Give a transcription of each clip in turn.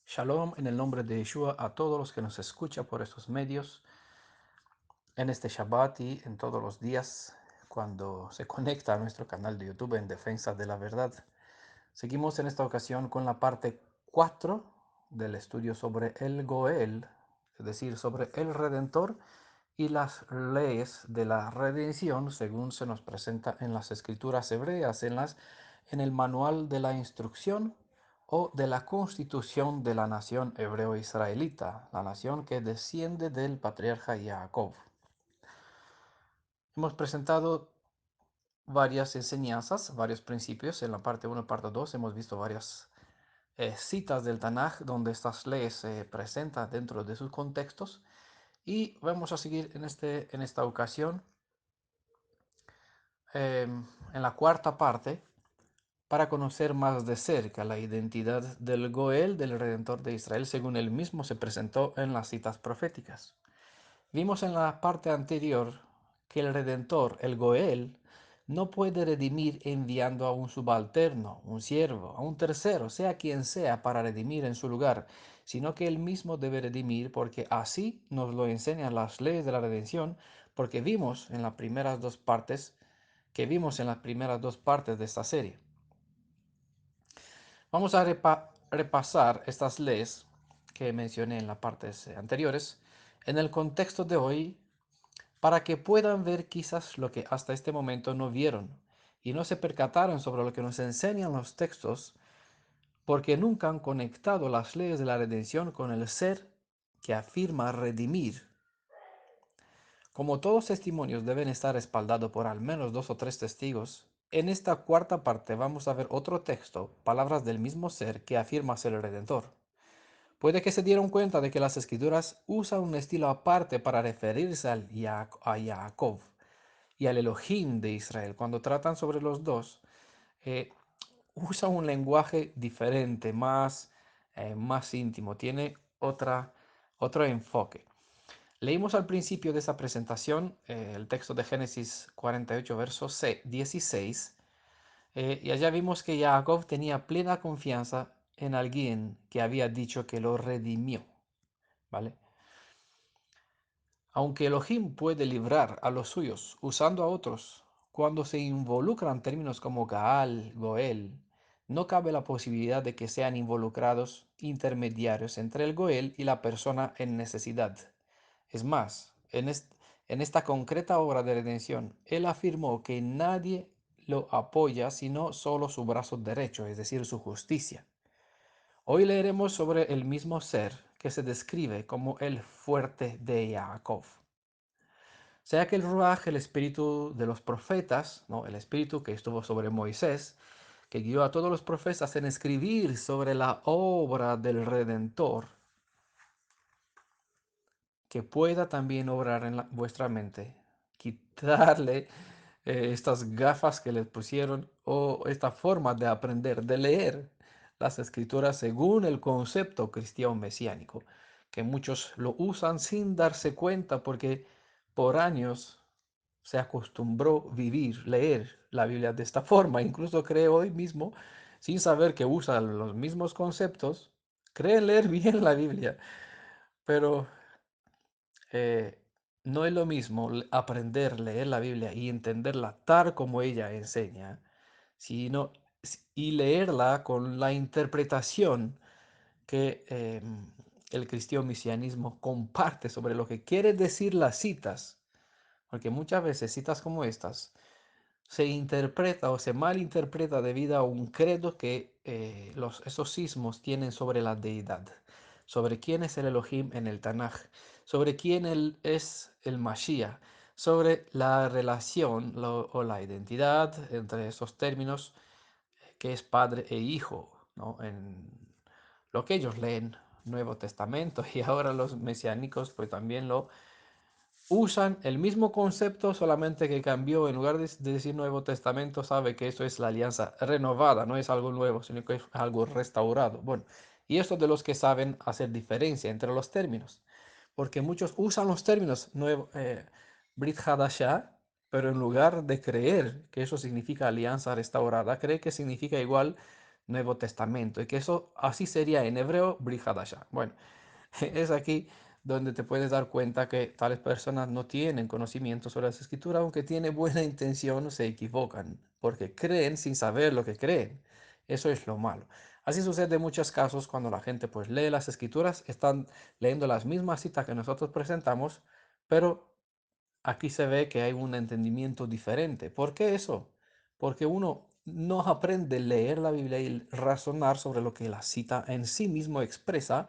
Shalom en el nombre de Yeshua a todos los que nos escuchan por estos medios en este Shabbat y en todos los días cuando se conecta a nuestro canal de YouTube en Defensa de la Verdad. Seguimos en esta ocasión con la parte 4 del estudio sobre el Goel, es decir, sobre el Redentor y las leyes de la redención según se nos presenta en las escrituras hebreas, en el manual de la instrucción o de la constitución de la nación hebreo-israelita, la nación que desciende del patriarca Jacob. Hemos presentado varias enseñanzas, varios principios en la parte 1 y parte 2. Hemos visto varias citas del Tanaj donde estas leyes se presentan dentro de sus contextos y vamos a seguir en esta ocasión en la cuarta parte para conocer más de cerca la identidad del Goel, del Redentor de Israel, según él mismo se presentó en las citas proféticas. Vimos en la parte anterior que el Redentor, el Goel, no puede redimir enviando a un subalterno, un siervo, a un tercero, sea quien sea, para redimir en su lugar, sino que él mismo debe redimir porque así nos lo enseñan las leyes de la redención, porque vimos en las primeras dos partes de esta serie. Vamos a repasar estas leyes que mencioné en las partes anteriores en el contexto de hoy para que puedan ver quizás lo que hasta este momento no vieron y no se percataron sobre lo que nos enseñan los textos porque nunca han conectado las leyes de la redención con el ser que afirma redimir. Como todos testimonios deben estar respaldados por al menos dos o tres testigos, en esta cuarta parte vamos a ver otro texto, palabras del mismo ser que afirma ser el Redentor. Puede que se dieron cuenta de que las escrituras usan un estilo aparte para referirse a Jacob y al Elohim de Israel. Cuando tratan sobre los dos, eh, usa un lenguaje diferente, más íntimo, tiene otro enfoque. Leímos al principio de esa presentación el texto de Génesis 48, verso 16, y allá vimos que Jacob tenía plena confianza en alguien que había dicho que lo redimió, ¿vale? Aunque Elohim puede librar a los suyos usando a otros, cuando se involucran términos como Gaal, Goel, no cabe la posibilidad de que sean involucrados intermediarios entre el Goel y la persona en necesidad. Es más, en esta concreta obra de redención, él afirmó que nadie lo apoya sino solo su brazo derecho, es decir, su justicia. Hoy leeremos sobre el mismo ser que se describe como el fuerte de Jacob. Sea que el Ruach, el espíritu de los profetas, ¿no? El espíritu que estuvo sobre Moisés, que guió a todos los profetas en escribir sobre la obra del Redentor, que pueda también obrar en vuestra mente, quitarle estas gafas que les pusieron o esta forma de aprender, de leer las escrituras según el concepto cristiano mesiánico, que muchos lo usan sin darse cuenta porque por años se acostumbró vivir, leer la Biblia de esta forma. Incluso cree hoy mismo, sin saber que usa los mismos conceptos, cree leer bien la Biblia, pero eh, no es lo mismo aprender, leer la Biblia y entenderla tal como ella enseña, sino y leerla con la interpretación que el cristianismo comparte sobre lo que quiere decir las citas, porque muchas veces citas como estas se interpreta o se malinterpreta debido a un credo que esos sismos tienen sobre la deidad, sobre quién es el Elohim en el Tanaj, sobre quién es el Mashiach, sobre la relación o la identidad entre esos términos que es padre e hijo, ¿no? En lo que ellos leen, Nuevo Testamento, y ahora los mesiánicos pues también lo usan el mismo concepto, solamente que cambió, en lugar de decir Nuevo Testamento, sabe que eso es la alianza renovada, no es algo nuevo, sino que es algo restaurado. Bueno, y esto de los que saben hacer diferencia entre los términos, porque muchos usan los términos nuevo, Brit Hadashah, pero en lugar de creer que eso significa alianza restaurada, cree que significa igual Nuevo Testamento, y que eso así sería en hebreo, Brit Hadashah. Bueno, es aquí donde te puedes dar cuenta que tales personas no tienen conocimiento sobre las escrituras, aunque tienen buena intención, se equivocan, porque creen sin saber lo que creen. Eso es lo malo. Así sucede en muchos casos cuando la gente pues lee las escrituras, están leyendo las mismas citas que nosotros presentamos, pero aquí se ve que hay un entendimiento diferente. ¿Por qué eso? Porque uno no aprende a leer la Biblia y razonar sobre lo que la cita en sí mismo expresa,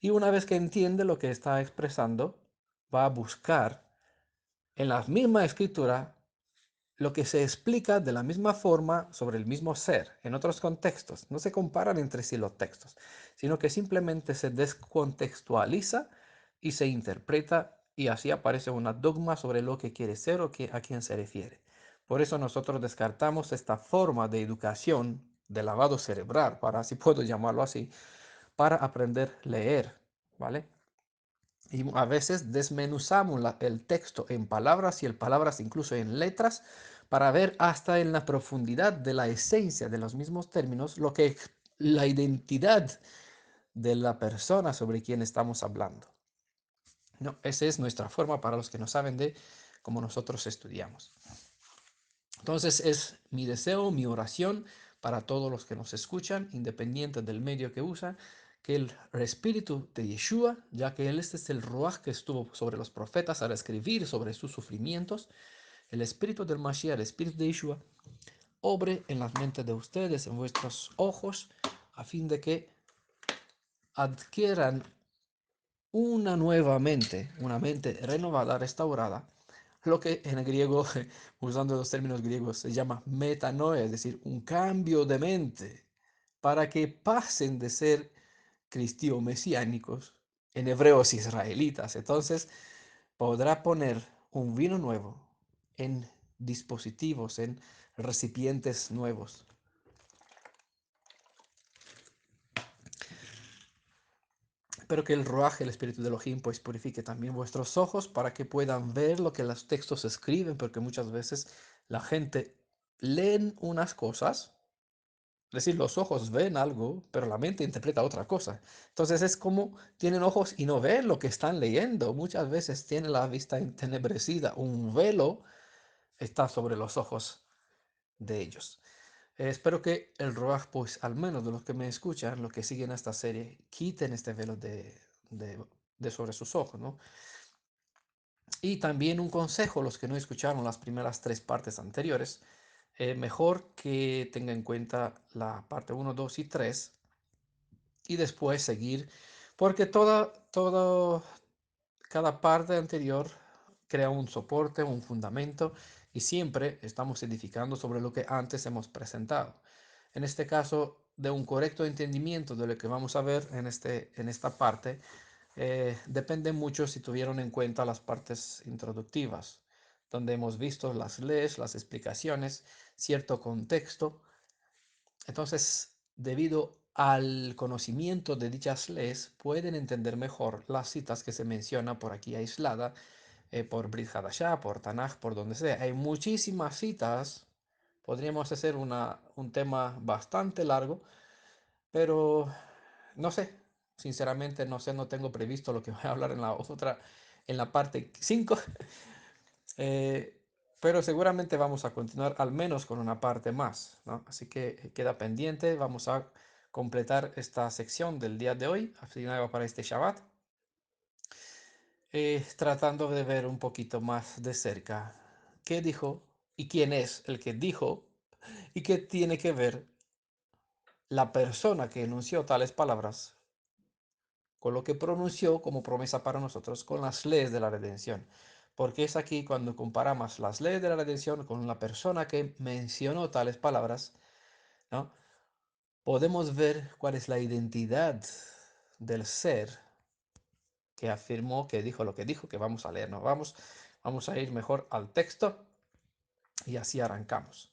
y una vez que entiende lo que está expresando, va a buscar en la misma escritura lo que se explica de la misma forma sobre el mismo ser, en otros contextos. No se comparan entre sí los textos, sino que simplemente se descontextualiza y se interpreta, y así aparece una dogma sobre lo que quiere ser o a quién se refiere. Por eso nosotros descartamos esta forma de educación, de lavado cerebral, para así puedo llamarlo así, para aprender a leer, ¿vale? Y a veces desmenuzamos el texto en palabras y el palabras incluso en letras para ver hasta en la profundidad de la esencia de los mismos términos lo que la identidad de la persona sobre quien estamos hablando. No, esa es nuestra forma para los que no saben de cómo nosotros estudiamos. Entonces es mi deseo, mi oración para todos los que nos escuchan, independiente del medio que usan, que el espíritu de Yeshua, ya que él este es el Ruach que estuvo sobre los profetas al escribir sobre sus sufrimientos, el espíritu del Mashiach, el espíritu de Yeshua, obre en las mentes de ustedes, en vuestros ojos, a fin de que adquieran una nueva mente, una mente renovada, restaurada, lo que en el griego, usando los términos griegos, se llama metanoia, es decir, un cambio de mente, para que pasen de ser cristios mesiánicos en hebreos israelitas. Entonces podrá poner un vino nuevo en dispositivos, en recipientes nuevos. Pero que el Ruaj, el espíritu de Elohim, pues purifique también vuestros ojos para que puedan ver lo que los textos escriben, porque muchas veces la gente leen unas cosas, es decir, los ojos ven algo, pero la mente interpreta otra cosa. Entonces es como tienen ojos y no ven lo que están leyendo. Muchas veces tienen la vista entenebrecida. Un velo está sobre los ojos de ellos. Espero que el Ruaj, pues al menos de los que me escuchan, los que siguen esta serie, quiten este velo de, de sobre sus ojos, ¿no? Y también un consejo, los que no escucharon las primeras tres partes anteriores, mejor que tenga en cuenta la parte uno 2 y 3 y después seguir, porque cada parte anterior crea un soporte, un fundamento, y siempre estamos edificando sobre lo que antes hemos presentado. En este caso, de un correcto entendimiento de lo que vamos a ver en esta parte, depende mucho si tuvieron en cuenta las partes introductivas, donde hemos visto las leyes, las explicaciones, cierto contexto. Entonces, debido al conocimiento de dichas leyes, pueden entender mejor las citas que se mencionan por aquí aislada, por Brit Hadashah, por Tanaj, por donde sea. Hay muchísimas citas. Podríamos hacer un tema bastante largo, pero no sé. Sinceramente, no sé, no tengo previsto lo que voy a hablar en la otra, en la parte 5. Eh, pero seguramente vamos a continuar al menos con una parte más, ¿no? Así que queda pendiente, vamos a completar esta sección del día de hoy, asignada para este Shabbat, tratando de ver un poquito más de cerca qué dijo y quién es el que dijo y qué tiene que ver la persona que enunció tales palabras con lo que pronunció como promesa para nosotros con las leyes de la redención. Porque es aquí cuando comparamos las leyes de la redención con la persona que mencionó tales palabras, ¿no? Podemos ver cuál es la identidad del ser que afirmó, que dijo lo que dijo, que vamos a leer. ¿No? Vamos a ir mejor al texto y así arrancamos.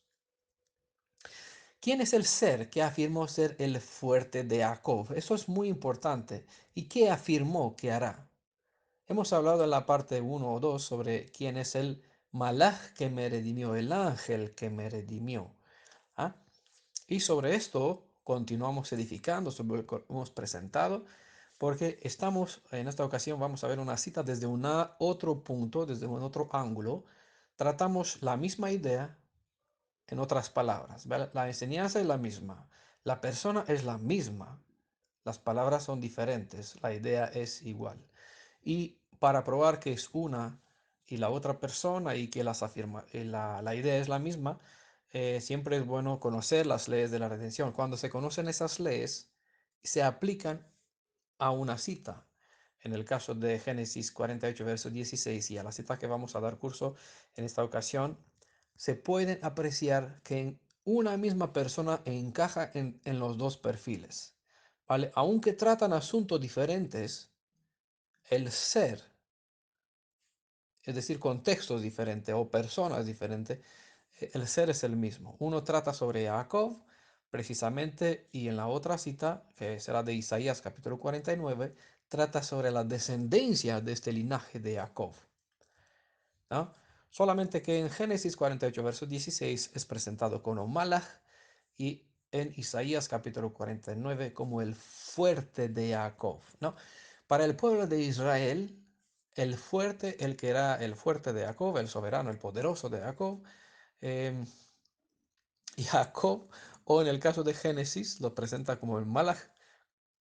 ¿Quién es el ser que afirmó ser el fuerte de Jacob? Eso es muy importante. ¿Y qué afirmó que hará? Hemos hablado en la parte uno o 2 sobre quién es el malaj que me redimió, el ángel que me redimió. ¿Ah? Y sobre esto continuamos edificando sobre lo que hemos presentado, porque estamos, en esta ocasión vamos a ver una cita desde un otro punto, desde un otro ángulo. Tratamos la misma idea en otras palabras, ¿vale? La enseñanza es la misma, la persona es la misma, las palabras son diferentes, la idea es igual. Y para probar que es una y la otra persona y que la idea es la misma, siempre es bueno conocer las leyes de la redención. Cuando se conocen esas leyes, se aplican a una cita. En el caso de Génesis 48, verso 16 y a la cita que vamos a dar curso en esta ocasión, se pueden apreciar que en una misma persona encaja en los dos perfiles. ¿Vale? Aunque tratan asuntos diferentes, el ser, es decir, contextos diferentes o personas diferentes, el ser es el mismo. Uno trata sobre Jacob, precisamente, y en la otra cita, que será de Isaías capítulo 49, trata sobre la descendencia de este linaje de Jacob, ¿no? Solamente que en Génesis 48, verso 16 es presentado como Malach y en Isaías capítulo 49 como el fuerte de Jacob, ¿no? Para el pueblo de Israel, el fuerte, el que era el fuerte de Jacob, el soberano, el poderoso de Jacob, em, y Jacob, o en el caso de Génesis, lo presenta como el Malach,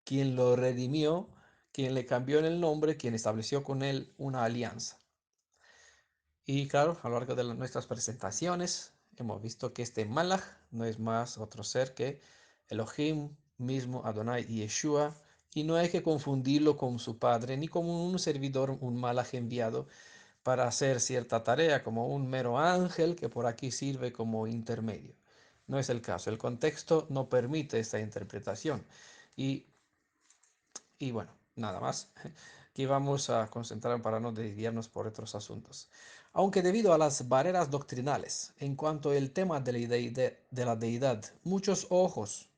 quien lo redimió, quien le cambió en el nombre, quien estableció con él una alianza. Y claro, a lo largo de nuestras presentaciones hemos visto que este Malach no es más otro ser que Elohim mismo, Adonai y Yeshua, y no hay que confundirlo con su padre, ni como un servidor, un Malach enviado para hacer cierta tarea, como un mero ángel que por aquí sirve como intermedio. No es el caso, el contexto no permite esta interpretación. Y, y bueno, nada más. Aquí vamos a concentrar para no desviarnos por otros asuntos. Aunque debido a las barreras doctrinales en cuanto al tema de la deidad, muchos ojos,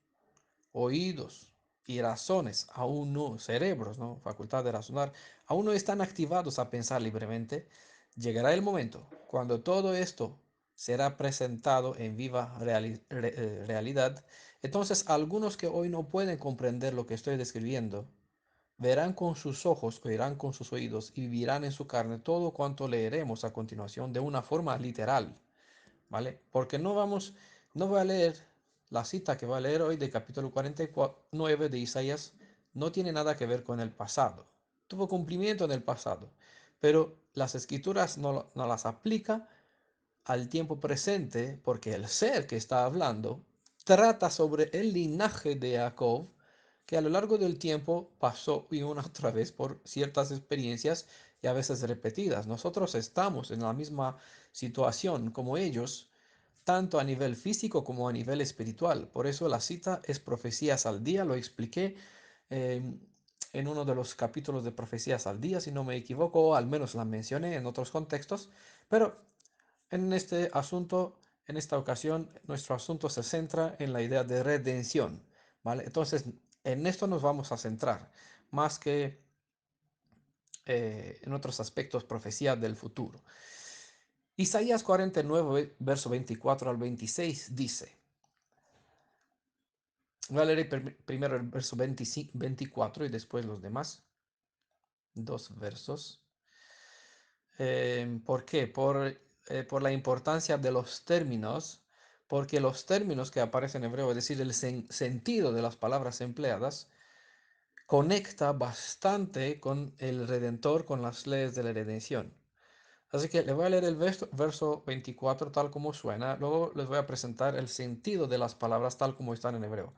oídos y razones, aún no, cerebros, ¿no? Facultad de razonar, aún no están activados a pensar libremente, llegará el momento cuando todo esto será presentado en viva realidad. Entonces, algunos que hoy no pueden comprender lo que estoy describiendo, verán con sus ojos, oirán con sus oídos y vivirán en su carne todo cuanto leeremos a continuación de una forma literal. ¿Vale? Porque no voy a leer la cita que voy a leer hoy de capítulo 49 de Isaías, no tiene nada que ver con el pasado. Tuvo cumplimiento en el pasado, pero las escrituras no las aplica al tiempo presente porque el ser que está hablando trata sobre el linaje de Jacob que a lo largo del tiempo pasó y una otra vez por ciertas experiencias y a veces repetidas. Nosotros estamos en la misma situación como ellos, tanto a nivel físico como a nivel espiritual. Por eso la cita es Profecías al Día, lo expliqué eh, en uno de los capítulos de Profecías al Día, si no me equivoco, o al menos la mencioné en otros contextos, pero en este asunto, en esta ocasión, nuestro asunto se centra en la idea de redención, ¿vale? Entonces, en esto nos vamos a centrar, más que en otros aspectos, profecía del futuro. Isaías 49, verso 24 al 26 dice, voy a leer primero el verso 25, 24 y después los demás dos versos. ¿Por qué? Por la importancia de los términos, porque los términos que aparecen en hebreo, es decir, el sentido de las palabras empleadas, conecta bastante con el Redentor, con las leyes de la redención. Así que le voy a leer el verso 24 tal como suena, luego les voy a presentar el sentido de las palabras tal como están en hebreo.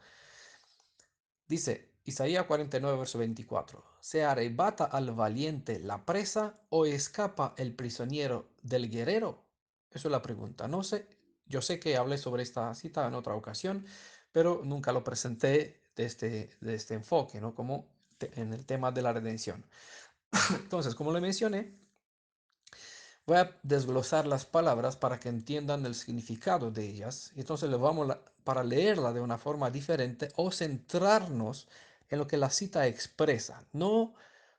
Dice Isaías 49, verso 24, ¿se arrebata al valiente la presa o escapa el prisionero del guerrero? Eso es la pregunta. No sé, yo sé que hablé sobre esta cita en otra ocasión, pero nunca lo presenté de este enfoque, ¿no? Como en el tema de la redención. Entonces, como le mencioné, voy a desglosar las palabras para que entiendan el significado de ellas. Entonces, para leerla de una forma diferente o centrarnos en lo que la cita expresa. No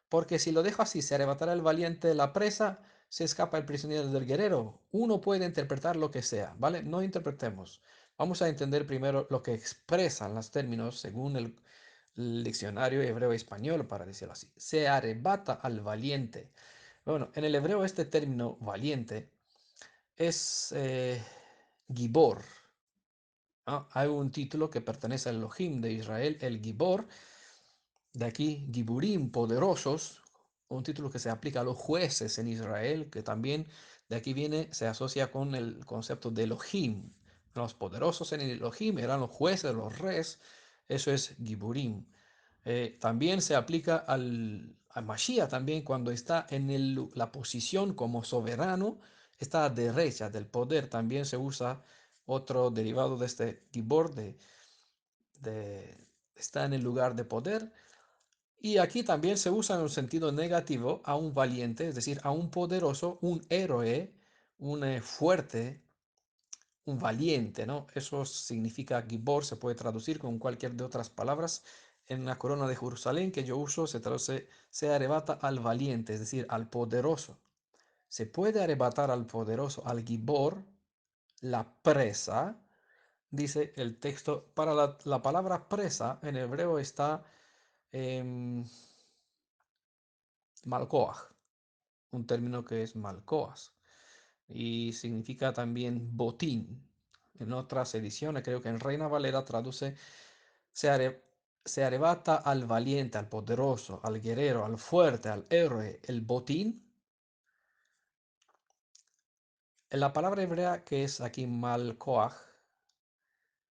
porque si lo dejo así, se arrebatará el valiente de la presa, se escapa el prisionero del guerrero. Uno puede interpretar lo que sea, ¿vale? No interpretemos. Vamos a entender primero lo que expresan los términos según el diccionario hebreo-español, para decirlo así. Se arrebata al valiente. Bueno, en el hebreo este término valiente es Gibor. ¿No? Hay un título que pertenece al Elohim de Israel, el Gibor, de aquí Giburim, poderosos, un título que se aplica a los jueces en Israel, que también de aquí viene, se asocia con el concepto de Elohim. Los poderosos en el Elohim eran los jueces, los reyes, eso es Giburim. También se aplica al Mashiach también cuando está en la posición como soberano, está a derecha del poder. También se usa otro derivado de este Gibor, de está en el lugar de poder. Y aquí también se usa en un sentido negativo a un valiente, es decir, a un poderoso, un héroe, un fuerte, un valiente, ¿no? Eso significa Gibor, se puede traducir con cualquier de otras palabras. En la corona de Jerusalén que yo uso se traduce, se arrebata al valiente, es decir, al poderoso. Se puede arrebatar al poderoso, al Gibor, la presa, dice el texto. Para la palabra presa en hebreo está em, malcoaj, un término que es malcoas y significa también botín. En otras ediciones, creo que en Reina Valera traduce, se, se arrebata al valiente, al poderoso, al guerrero, al fuerte, al héroe, el botín. En la palabra hebrea que es aquí malcoaj,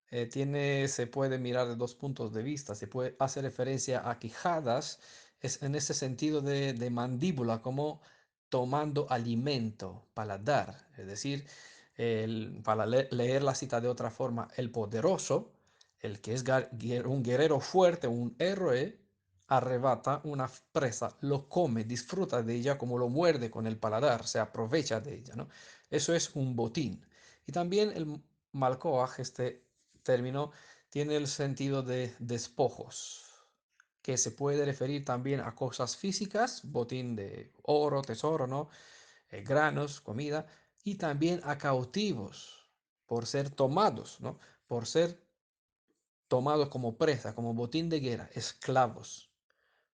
se puede mirar de dos puntos de vista. Se puede hacer referencia a quijadas, es en ese sentido de mandíbula, como tomando alimento, paladar. Es decir, para leer la cita de otra forma, el poderoso, el que es un guerrero fuerte, un héroe, arrebata una presa, lo come, disfruta de ella como lo muerde con el paladar, se aprovecha de ella, ¿no? Eso es un botín. Y también el malcoaj, este término tiene el sentido de despojos, que se puede referir también a cosas físicas, botín de oro, tesoro, ¿no? Granos, comida, y también a cautivos, por ser tomados, ¿no? Por ser tomados como presa, como botín de guerra, esclavos,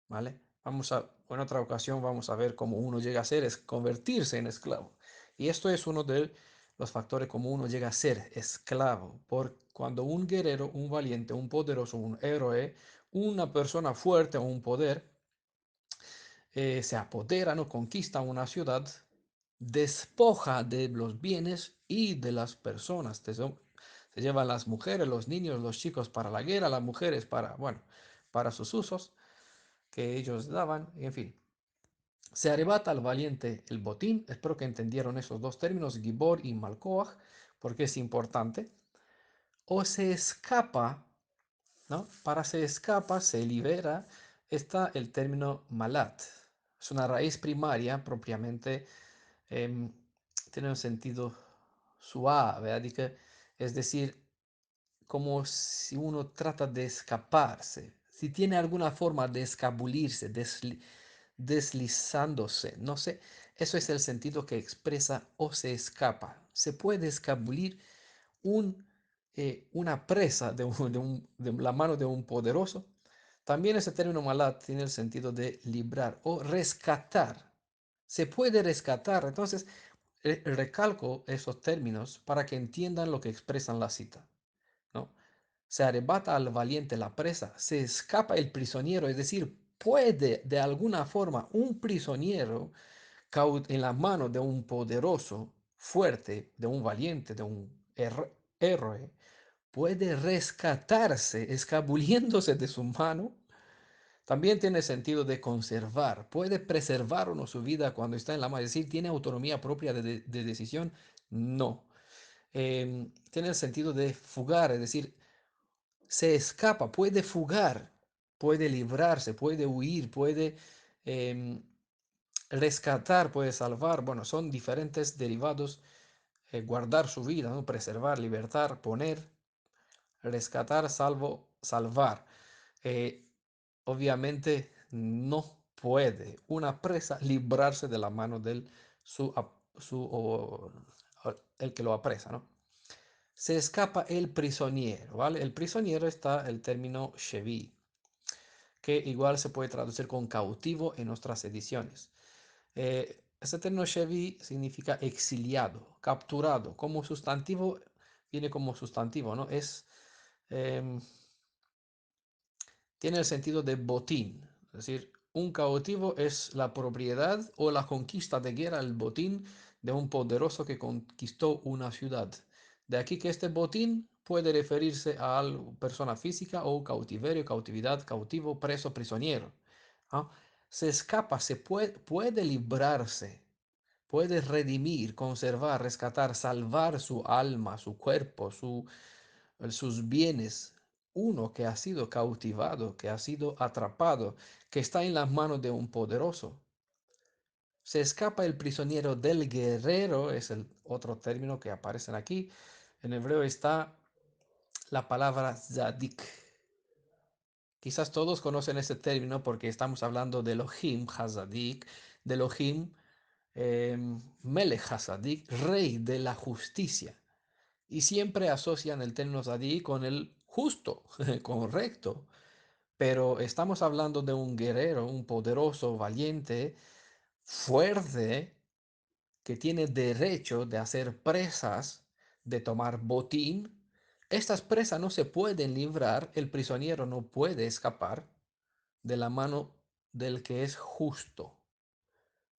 ¿vale? En otra ocasión vamos a ver cómo uno llega a ser, es convertirse en esclavo. Y esto es uno de los factores como uno llega a ser esclavo. Por cuando un guerrero, un valiente, un poderoso, un héroe, una persona fuerte o un poder se apodera, no conquista una ciudad, despoja de los bienes y de las personas. Se llevan las mujeres, los niños, los chicos para la guerra, las mujeres para, bueno, para sus usos que ellos daban, en fin. Se arrebata al valiente el botín. Espero que entendieron esos dos términos, Gibor y Malkoach, porque es importante. O se escapa, ¿no? Para se escapa, se libera, está el término malat. Es una raíz primaria propiamente, em, tiene un sentido suave, ¿verdad? Es decir, como si uno trata de escaparse, si tiene alguna forma de escabullirse, deslizándose, no sé, eso es el sentido que expresa o se escapa. Se puede escabullir una presa de la mano de un poderoso. También ese término malat tiene el sentido de librar o rescatar. Se puede rescatar. Entonces, recalco esos términos para que entiendan lo que expresan la cita, ¿no? Se arrebata al valiente la presa, se escapa el prisionero, es decir, puede de alguna forma un prisionero en la mano de un poderoso, fuerte, de un valiente, de un héroe, puede rescatarse escabulliéndose de su mano. También tiene sentido de conservar, puede preservar uno su vida cuando está en la mano, es decir, tiene autonomía propia de decisión, no. Tiene el sentido de fugar, es decir, se escapa, puede fugar, puede librarse, puede huir, puede em, rescatar, puede salvar. Bueno, son diferentes derivados. Guardar su vida, ¿no? Preservar, libertar, poner, rescatar, salvo, salvar. Eh, Obviamente no puede una presa librarse de la mano del el que lo apresa, ¿no? Se escapa el prisionero, ¿vale? El prisionero está el término shevi, que igual se puede traducir con cautivo en nuestras ediciones. Este término shevi significa exiliado, capturado. Como sustantivo, viene como sustantivo, ¿no? Em, tiene el sentido de botín. Es decir, un cautivo es la propiedad o la conquista de guerra, el botín de un poderoso que conquistó una ciudad. De aquí que este botín puede referirse a persona física o cautiverio, cautividad, cautivo, preso, prisionero. ¿Ah? Se escapa, puede librarse, puede redimir, conservar, rescatar, salvar su alma, su cuerpo, sus bienes. Uno que ha sido cautivado, que ha sido atrapado, que está en las manos de un poderoso. Se escapa el prisionero del guerrero, es el otro término que aparece aquí. En hebreo está la palabra zadik. Quizás todos conocen ese término porque estamos hablando de Elohim Hazadik, de Elohim Melech Hazadik, rey de la justicia. Y siempre asocian el término Zadik con el justo, correcto. Pero estamos hablando de un guerrero, un poderoso, valiente, fuerte, que tiene derecho de hacer presas, de tomar botín. Estas presas no se pueden librar, el prisionero no puede escapar de la mano del que es justo,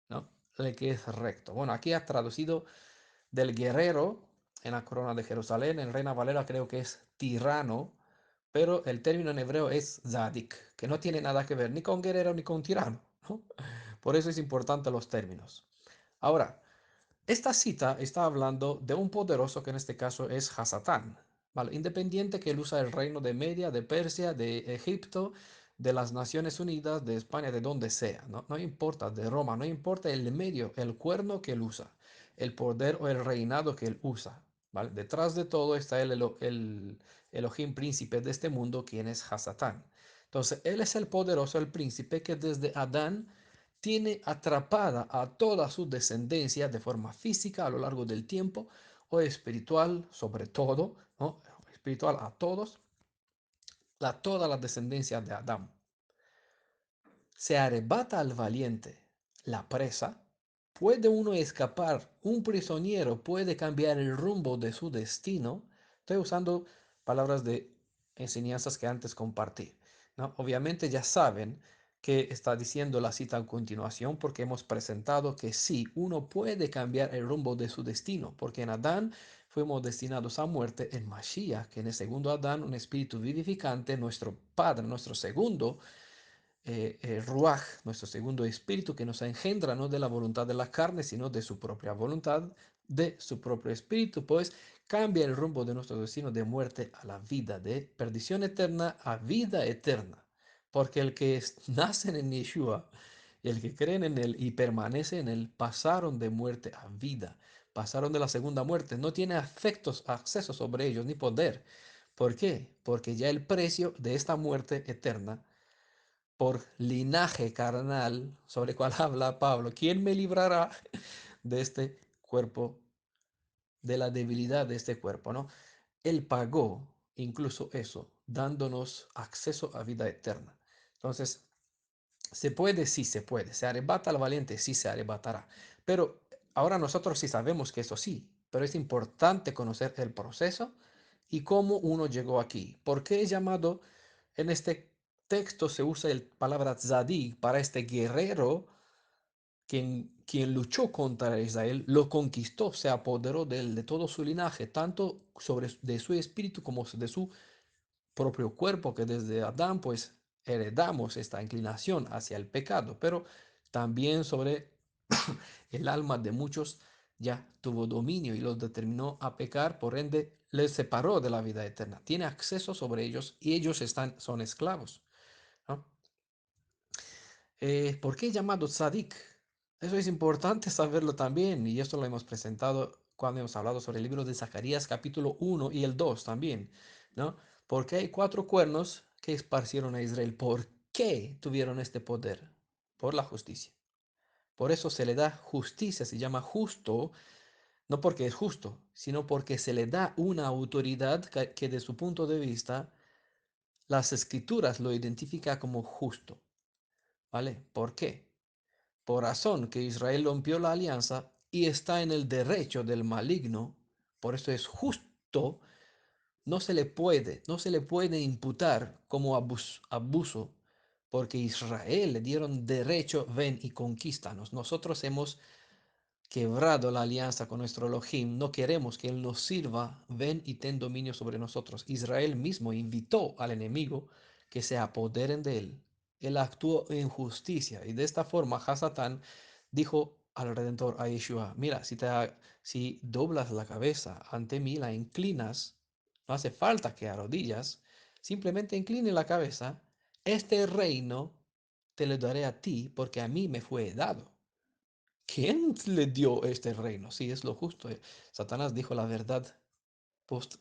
¿no? El que es recto. Bueno, aquí ha traducido del guerrero en la corona de Jerusalén, en Reina Valera creo que es tirano, pero el término en hebreo es zadik, que no tiene nada que ver ni con guerrero ni con tirano, ¿no? Por eso es importante los términos. Ahora, esta cita está hablando de un poderoso que en este caso es Hasatán, ¿vale? Independiente que él usa el reino de Media, de Persia, de Egipto, de las Naciones Unidas, de España, de donde sea, ¿no? No importa, de Roma, no importa el medio, el cuerno que él usa, el poder o el reinado que él usa, ¿vale? Detrás de todo está el Elohim príncipe de este mundo, quien es Hasatán. Entonces, él es el poderoso, el príncipe que desde Adán tiene atrapada a toda su descendencia de forma física a lo largo del tiempo o espiritual sobre todo, ¿no? Espiritual a todos, toda la descendencia de Adán. Se arrebata al valiente la presa, puede uno escapar, un prisionero puede cambiar el rumbo de su destino. Estoy usando palabras de enseñanzas que antes compartí, ¿no? Obviamente ya saben que está diciendo la cita a continuación porque hemos presentado que sí, uno puede cambiar el rumbo de su destino, porque en Adán fuimos destinados a muerte, en Mashiach, que en el segundo Adán, un espíritu vivificante, nuestro Padre, nuestro segundo Ruach, nuestro segundo espíritu que nos engendra no de la voluntad de la carne, sino de su propia voluntad, de su propio espíritu, pues cambia el rumbo de nuestro destino de muerte a la vida, de perdición eterna a vida eterna. Porque el que nace en Yeshua y el que creen en él y permanece en él pasaron de muerte a vida, pasaron de la segunda muerte, no tiene afectos, acceso sobre ellos ni poder. ¿Por qué? Porque ya el precio de esta muerte eterna por linaje carnal, sobre cual habla Pablo. ¿Quién me librará de este cuerpo, de la debilidad de este cuerpo, ¿no? Él pagó incluso eso, dándonos acceso a vida eterna. Entonces, ¿se puede? Sí se puede. ¿Se arrebata al valiente? Sí se arrebatará. Pero ahora nosotros sí sabemos que eso sí, pero es importante conocer el proceso y cómo uno llegó aquí. ¿Por qué es llamado en este texto se usa la palabra tzadik para este guerrero quien luchó contra Israel, lo conquistó, se apoderó de él, de todo su linaje, tanto sobre de su espíritu como de su propio cuerpo, que desde Adán pues heredamos esta inclinación hacia el pecado, pero también sobre el alma de muchos ya tuvo dominio y los determinó a pecar, por ende les separó de la vida eterna. Tiene acceso sobre ellos y ellos son esclavos, ¿no? ¿Por qué llamado tzadik? Eso es importante saberlo también, y esto lo hemos presentado cuando hemos hablado sobre el libro de Zacarías capítulo 1 y el 2 también, ¿no? Porque hay cuatro cuernos que esparcieron a Israel. ¿Por qué tuvieron este poder? Por la justicia. Por eso se le da justicia, se llama justo no porque es justo, sino porque se le da una autoridad que de su punto de vista las escrituras lo identifica como justo, ¿vale? ¿Por qué? Por razón que Israel rompió la alianza y está en el derecho del maligno, por eso es justo, no se le puede imputar como abuso, porque Israel le dieron derecho, ven y conquístanos. Nosotros hemos quebrado la alianza con nuestro Elohim, no queremos que Él nos sirva, ven y ten dominio sobre nosotros. Israel mismo invitó al enemigo que se apoderen de él. Él actuó en justicia y de esta forma Hasatán dijo al Redentor, a Yeshua, mira, si doblas la cabeza ante mí, la inclinas, no hace falta que arrodillas, simplemente incline la cabeza, este reino te lo daré a ti porque a mí me fue dado. ¿Quién le dio este reino? Sí, es lo justo. Satanás dijo la verdad,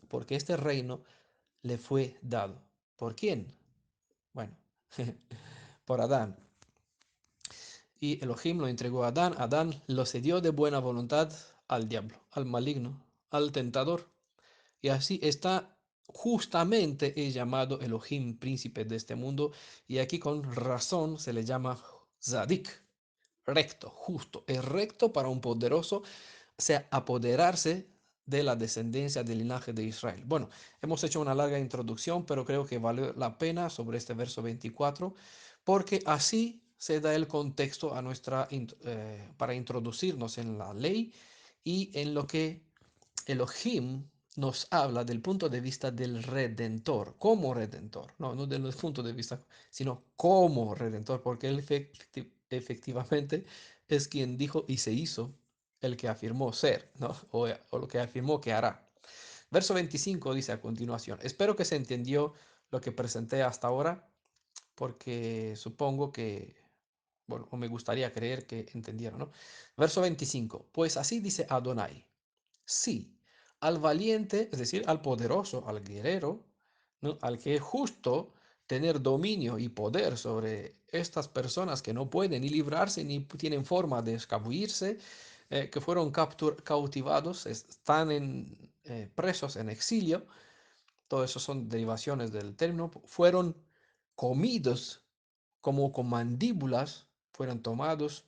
porque este reino le fue dado. ¿Por quién? Bueno, por Adán. Y Elohim lo entregó a Adán. Adán lo cedió de buena voluntad al diablo, al maligno, al tentador. Y así está justamente es llamado Elohim, príncipe de este mundo. Y aquí con razón se le llama Zadik, recto, justo. Es recto para un poderoso sea apoderarse de la descendencia del linaje de Israel. Bueno, hemos hecho una larga introducción, pero creo que vale la pena sobre este verso 24, porque así se da el contexto a para introducirnos en la ley y en lo que Elohim nos habla del punto de vista del redentor, como redentor, no del punto de vista, sino como redentor, porque él efectivamente es quien dijo y se hizo el que afirmó ser, ¿no? O lo que afirmó que hará. Verso 25 dice a continuación, espero que se entendió lo que presenté hasta ahora, porque supongo que, bueno, o me gustaría creer que entendieron, ¿no? Verso 25, pues así dice Adonai. Sí, al valiente, es decir, al poderoso, al guerrero, ¿no? Al que es justo tener dominio y poder sobre estas personas que no pueden ni librarse ni tienen forma de escabullirse, que fueron cautivados, están presos en exilio, todo eso son derivaciones del término, fueron comidos como con mandíbulas, fueron tomados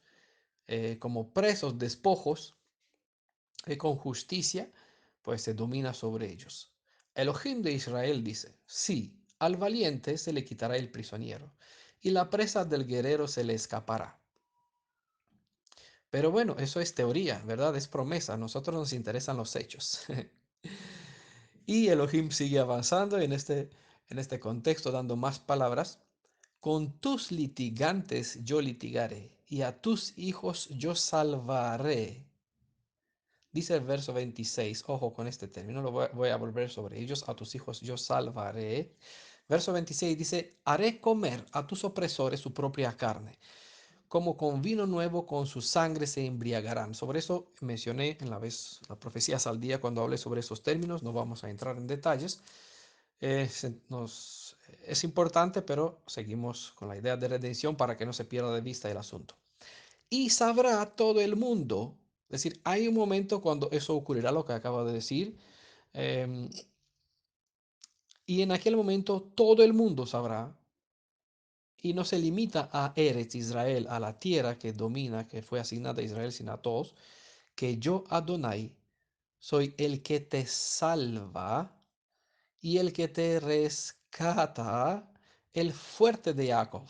como presos, despojos con justicia, pues se domina sobre ellos. Elohim de Israel dice, sí, al valiente se le quitará el prisionero, y la presa del guerrero se le escapará. Pero bueno, eso es teoría, ¿verdad? Es promesa. A nosotros nos interesan los hechos. Y Elohim sigue avanzando en este contexto, dando más palabras. Con tus litigantes yo litigaré, y a tus hijos yo salvaré. Dice el verso 26, ojo con este término, voy a volver sobre ellos, a tus hijos yo salvaré. Verso 26 dice, haré comer a tus opresores su propia carne, como con vino nuevo con su sangre se embriagarán. Sobre eso mencioné en la profecías al día cuando hablé sobre esos términos, no vamos a entrar en detalles. Es importante, pero seguimos con la idea de redención para que no se pierda de vista el asunto y sabrá todo el mundo. Es decir, hay un momento cuando eso ocurrirá, lo que acabo de decir, em, y en aquel momento todo el mundo sabrá, y no se limita a Eretz Israel, a la tierra que domina, que fue asignada a Israel, sino a todos, que yo, Adonai, soy el que te salva y el que te rescata, el fuerte de Jacob.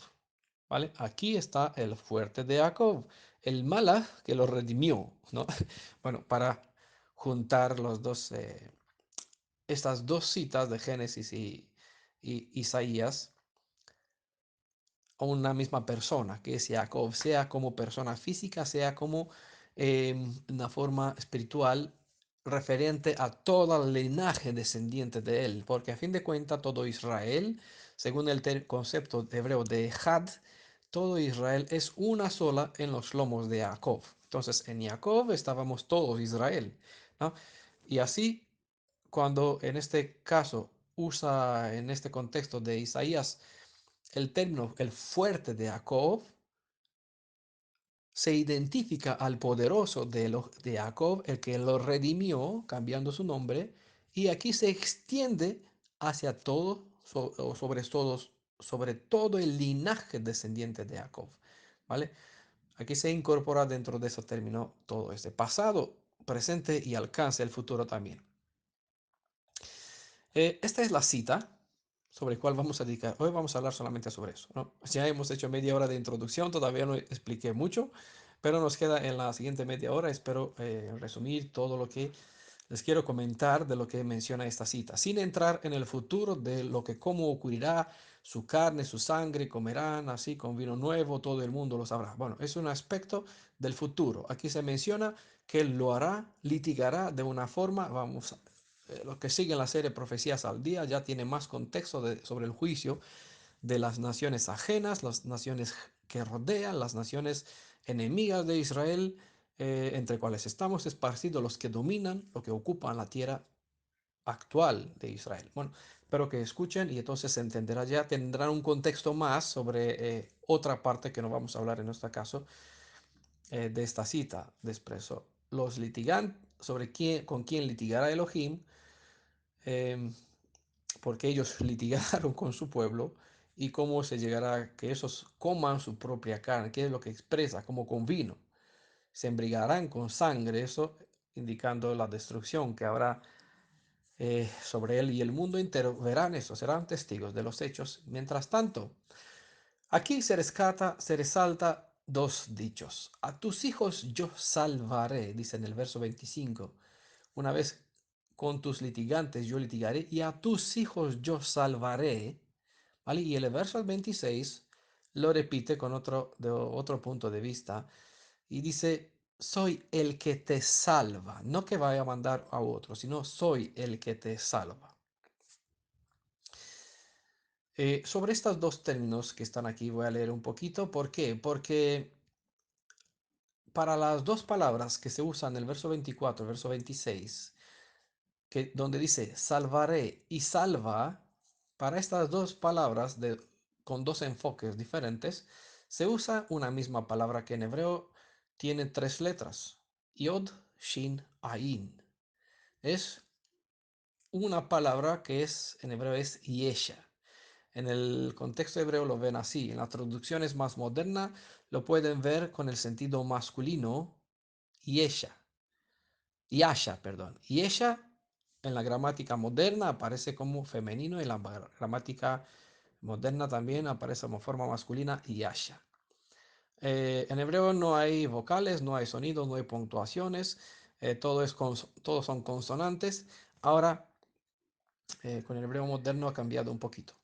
¿Vale? Aquí está el fuerte de Jacob, el Malach que lo redimió, ¿no? Bueno, para juntar estas dos citas de Génesis y Isaías a una misma persona, que es Jacob, sea como persona física, sea como una forma espiritual referente a todo el linaje descendiente de él, porque a fin de cuentas todo Israel, según el concepto hebreo de Had, todo Israel es una sola en los lomos de Jacob. Entonces, en Jacob estábamos todos Israel, ¿no? Y así, cuando en este caso usa en este contexto de Isaías el término el fuerte de Jacob, se identifica al poderoso de Jacob, el que lo redimió, cambiando su nombre, y aquí se extiende hacia todo, o sobre todo el linaje descendiente de Jacob, ¿vale? Aquí se incorpora dentro de ese término todo este pasado, presente y alcance el futuro también. Esta es la cita sobre la cual vamos a dedicar. Hoy vamos a hablar solamente sobre eso, ¿no? Ya hemos hecho media hora de introducción, todavía no expliqué mucho, pero nos queda en la siguiente media hora. Espero resumir todo lo que les quiero comentar de lo que menciona esta cita, sin entrar en el futuro de lo que cómo ocurrirá, su carne, su sangre, comerán así con vino nuevo, todo el mundo lo sabrá. Bueno, es un aspecto del futuro. Aquí se menciona que él lo hará, litigará de una forma, vamos, lo que sigue en la serie Profecías al Día ya tiene más contexto sobre el juicio de las naciones ajenas, las naciones que rodean, las naciones enemigas de Israel, entre cuales estamos esparcidos los que dominan, los que ocupan la tierra actual de Israel. Bueno, espero que escuchen y entonces se entenderá ya, tendrán un contexto más sobre otra parte que no vamos a hablar en nuestro caso de esta cita de expreso. Los litigantes, sobre quién, con quién litigará Elohim, eh, porque ellos litigaron con su pueblo y cómo se llegará a que esos coman su propia carne, que es lo que expresa, como con vino. Se embriagarán con sangre, eso indicando la destrucción que habrá sobre él y el mundo entero. Verán eso, serán testigos de los hechos. Mientras tanto, aquí se resalta dos dichos. A tus hijos yo salvaré, dice en el verso 25. Una vez con tus litigantes yo litigaré y a tus hijos yo salvaré. ¿Vale? Y el verso 26 lo repite con otro punto de vista y dice, soy el que te salva, no que vaya a mandar a otro, sino soy el que te salva. Sobre estos dos términos que están aquí voy a leer un poquito. ¿Por qué? Porque para las dos palabras que se usan en el verso 24, el verso 26, donde dice salvaré y salva, para estas dos palabras con dos enfoques diferentes, se usa una misma palabra que en hebreo tiene tres letras. Yod, Shin, Ain. Es una palabra que en hebreo es Yesha. En el contexto hebreo lo ven así. En las traducciones más modernas lo pueden ver con el sentido masculino, Yesha. Yasha, perdón. Yesha en la gramática moderna aparece como femenino y en la gramática moderna también aparece como forma masculina Yasha. En hebreo no hay vocales, no hay sonidos, no hay puntuaciones, todos son consonantes. Ahora, con el hebreo moderno ha cambiado un poquito.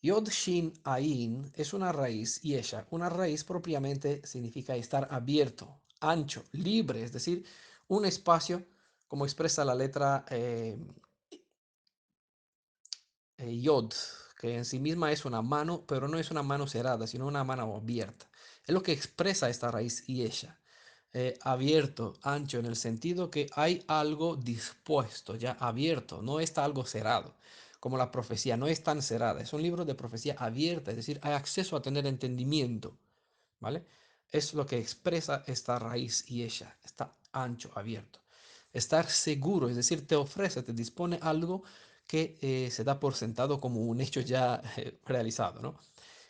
Yod Shin Ain es una raíz, Yesha. Una raíz propiamente significa estar abierto, ancho, libre, es decir, un espacio, como expresa la letra Yod, que en sí misma es una mano, pero no es una mano cerrada, sino una mano abierta. Es lo que expresa esta raíz Yesha. Abierto, ancho, en el sentido que hay algo dispuesto, ya abierto, no está algo cerrado, como la profecía, no es tan cerrada, es un libro de profecía abierta, es decir, hay acceso a tener entendimiento, ¿vale? Es lo que expresa esta raíz Yesha, está ancho, abierto. Estar seguro, es decir, te ofrece, te dispone algo que se da por sentado como un hecho ya realizado, ¿no?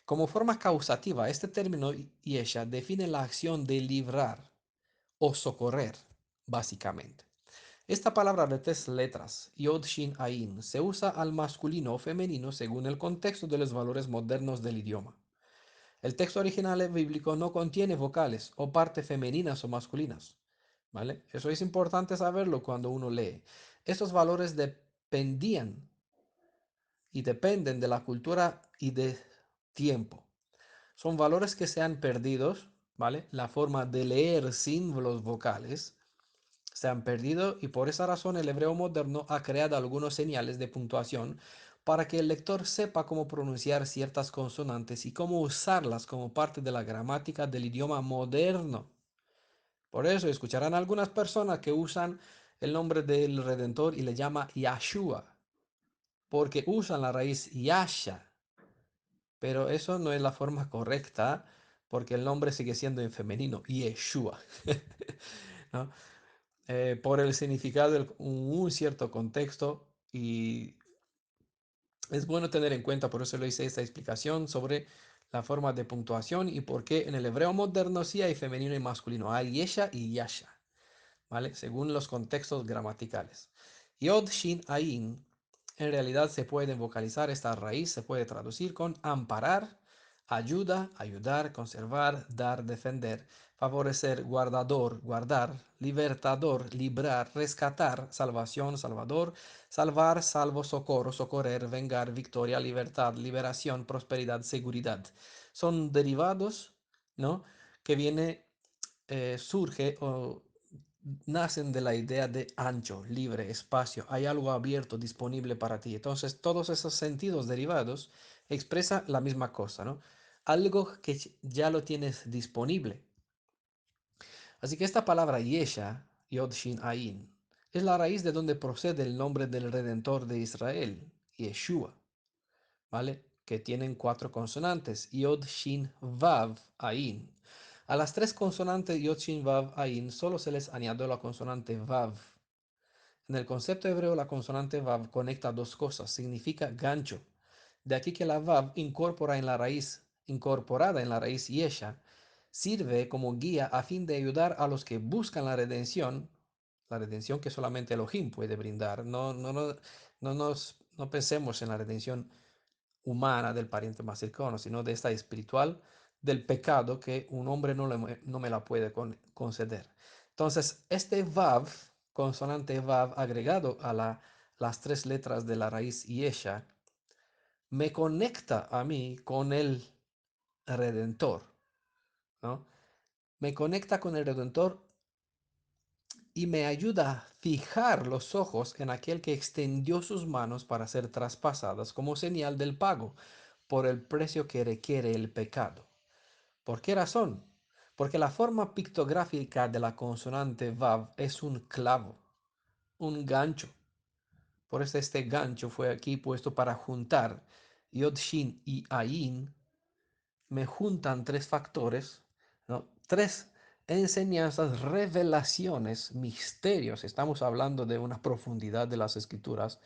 Como forma causativa, este término Yesha define la acción de librar o socorrer, básicamente. Esta palabra de tres letras, Yod Shin Ain, se usa al masculino o femenino según el contexto de los valores modernos del idioma. El texto original bíblico no contiene vocales o partes femeninas o masculinas, ¿vale? Eso es importante saberlo cuando uno lee. Estos valores dependían y dependen de la cultura y de tiempo. Son valores que se han perdido, ¿vale? La forma de leer sin los vocales se han perdido y por esa razón el hebreo moderno ha creado algunos señales de puntuación para que el lector sepa cómo pronunciar ciertas consonantes y cómo usarlas como parte de la gramática del idioma moderno. Por eso escucharán algunas personas que usan el nombre del Redentor y le llama Yahshua, porque usan la raíz Yasha, pero eso no es la forma correcta porque el nombre sigue siendo en femenino, Yeshua, ¿no? Por el significado de un cierto contexto y es bueno tener en cuenta, por eso le hice esta explicación sobre la forma de puntuación y por qué en el hebreo moderno sí hay femenino y masculino, hay Yesha y Yasha. ¿Vale? Según los contextos gramaticales. Yod, Shin, Ain, en realidad se puede vocalizar, esta raíz se puede traducir con amparar, ayuda, ayudar, conservar, dar, defender, favorecer, guardador, guardar, libertador, librar, rescatar, salvación, salvador, salvar, salvo, socorro, socorrer, vengar, victoria, libertad, liberación, prosperidad, seguridad. Son derivados, ¿no? Que viene surge o nacen de la idea de ancho, libre, espacio, hay algo abierto disponible para ti. Entonces, todos esos sentidos derivados expresan la misma cosa, ¿no? Algo que ya lo tienes disponible. Así que esta palabra Yesha, Yod Shin Ain, es la raíz de donde procede el nombre del Redentor de Israel, Yeshua, ¿vale? Que tienen cuatro consonantes, Yod, Shin, Vav, Ain. A las tres consonantes Yod, Shin, Vav, Ain solo se les añadió la consonante Vav. En el concepto hebreo, la consonante Vav conecta dos cosas, significa gancho. De aquí que la Vav incorporada en la raíz Yesha, sirve como guía a fin de ayudar a los que buscan la redención que solamente Elohim puede brindar. No pensemos en la redención humana del pariente más cercano, sino de esta espiritual del pecado que un hombre no me la puede conceder. Entonces, este Vav, consonante Vav agregado a las tres letras de la raíz Yesha, me conecta a mí con el Redentor, ¿no? Me conecta con el Redentor y me ayuda a fijar los ojos en aquel que extendió sus manos para ser traspasadas como señal del pago por el precio que requiere el pecado. ¿Por qué razón? Porque la forma pictográfica de la consonante Vav es un clavo, un gancho. Por eso este gancho fue aquí puesto para juntar Yod, Shin y Ain. Me juntan tres factores, ¿no? Tres enseñanzas, revelaciones, misterios. Estamos hablando de una profundidad de las escrituras,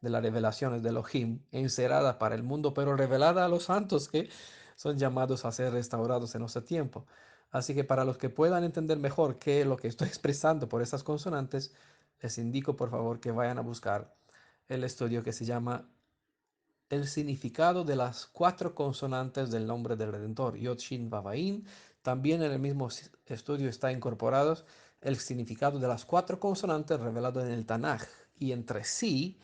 de las revelaciones de Elohim, encerrada para el mundo, pero revelada a los santos que son llamados a ser restaurados en ese tiempo. Así que para los que puedan entender mejor qué es lo que estoy expresando por esas consonantes, les indico por favor que vayan a buscar el estudio que se llama el significado de las cuatro consonantes del nombre del Redentor, Yod, Shin, Vav, Ain. También en el mismo estudio está incorporado el significado de las cuatro consonantes revelado en el Tanaj. Y entre sí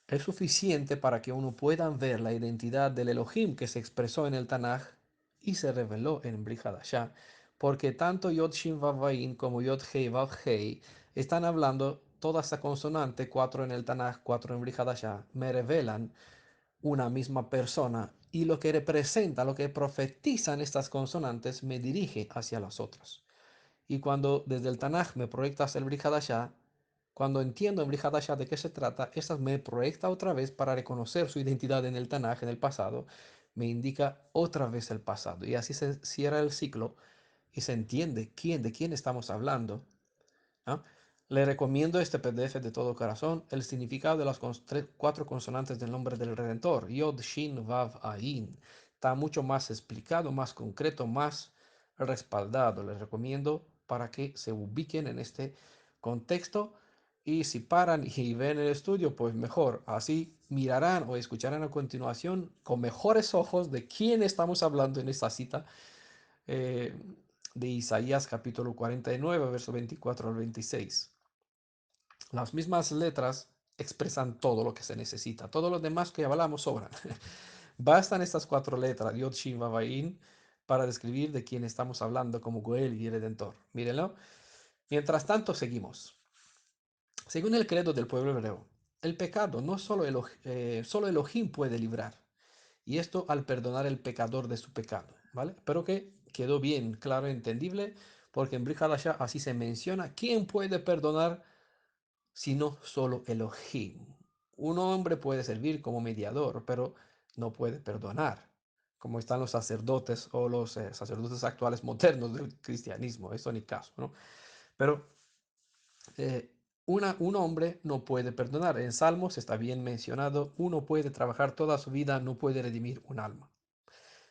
es suficiente para que uno pueda ver la identidad del Elohim que se expresó en el Tanaj y se reveló en Brit Hadashah, porque tanto Yod Shin Vav Ain como Yod Hei Vav Hei están hablando toda esa consonante, cuatro en el Tanaj, cuatro en Brit Hadashah, me revelan una misma persona y lo que representa, lo que profetizan estas consonantes me dirige hacia las otras. Y cuando desde el Tanaj me proyectas el Brit Hadashah, cuando entiendo en Brit Hadashah de qué se trata, estas me proyecta otra vez para reconocer su identidad en el Tanaj, en el pasado, me indica otra vez el pasado. Y así se cierra el ciclo y se entiende de quién estamos hablando, ¿no? Le recomiendo este PDF de todo corazón, el significado de las cuatro consonantes del nombre del Redentor, Yod, Shin, Vav, Ain. Está mucho más explicado, más concreto, más respaldado. Les recomiendo para que se ubiquen en este contexto y si paran y ven el estudio, pues mejor. Así mirarán o escucharán a continuación con mejores ojos de quién estamos hablando en esta cita eh, de Isaías capítulo 49, verso 24 al 26. Las mismas letras expresan todo lo que se necesita. Todo lo demás que hablamos sobran. Bastan estas cuatro letras, Yod, Shin, Vav, Ain, para describir de quién estamos hablando como Goel y Redentor. Mírenlo. Mientras tanto, seguimos. Según el credo del pueblo hebreo, el pecado no solo, solo Elohim puede librar. Y esto al perdonar el pecador de su pecado. ¿Vale? Pero que quedó bien claro y entendible, porque en Brit Hadashah así se menciona quién puede perdonar sino solo Elohim. Un hombre puede servir como mediador, pero no puede perdonar. como están los sacerdotes o los sacerdotes actuales modernos del cristianismo, eso ni caso, ¿no? Pero eh, un hombre no puede perdonar. En Salmos está bien mencionado, uno puede trabajar toda su vida, no puede redimir un alma.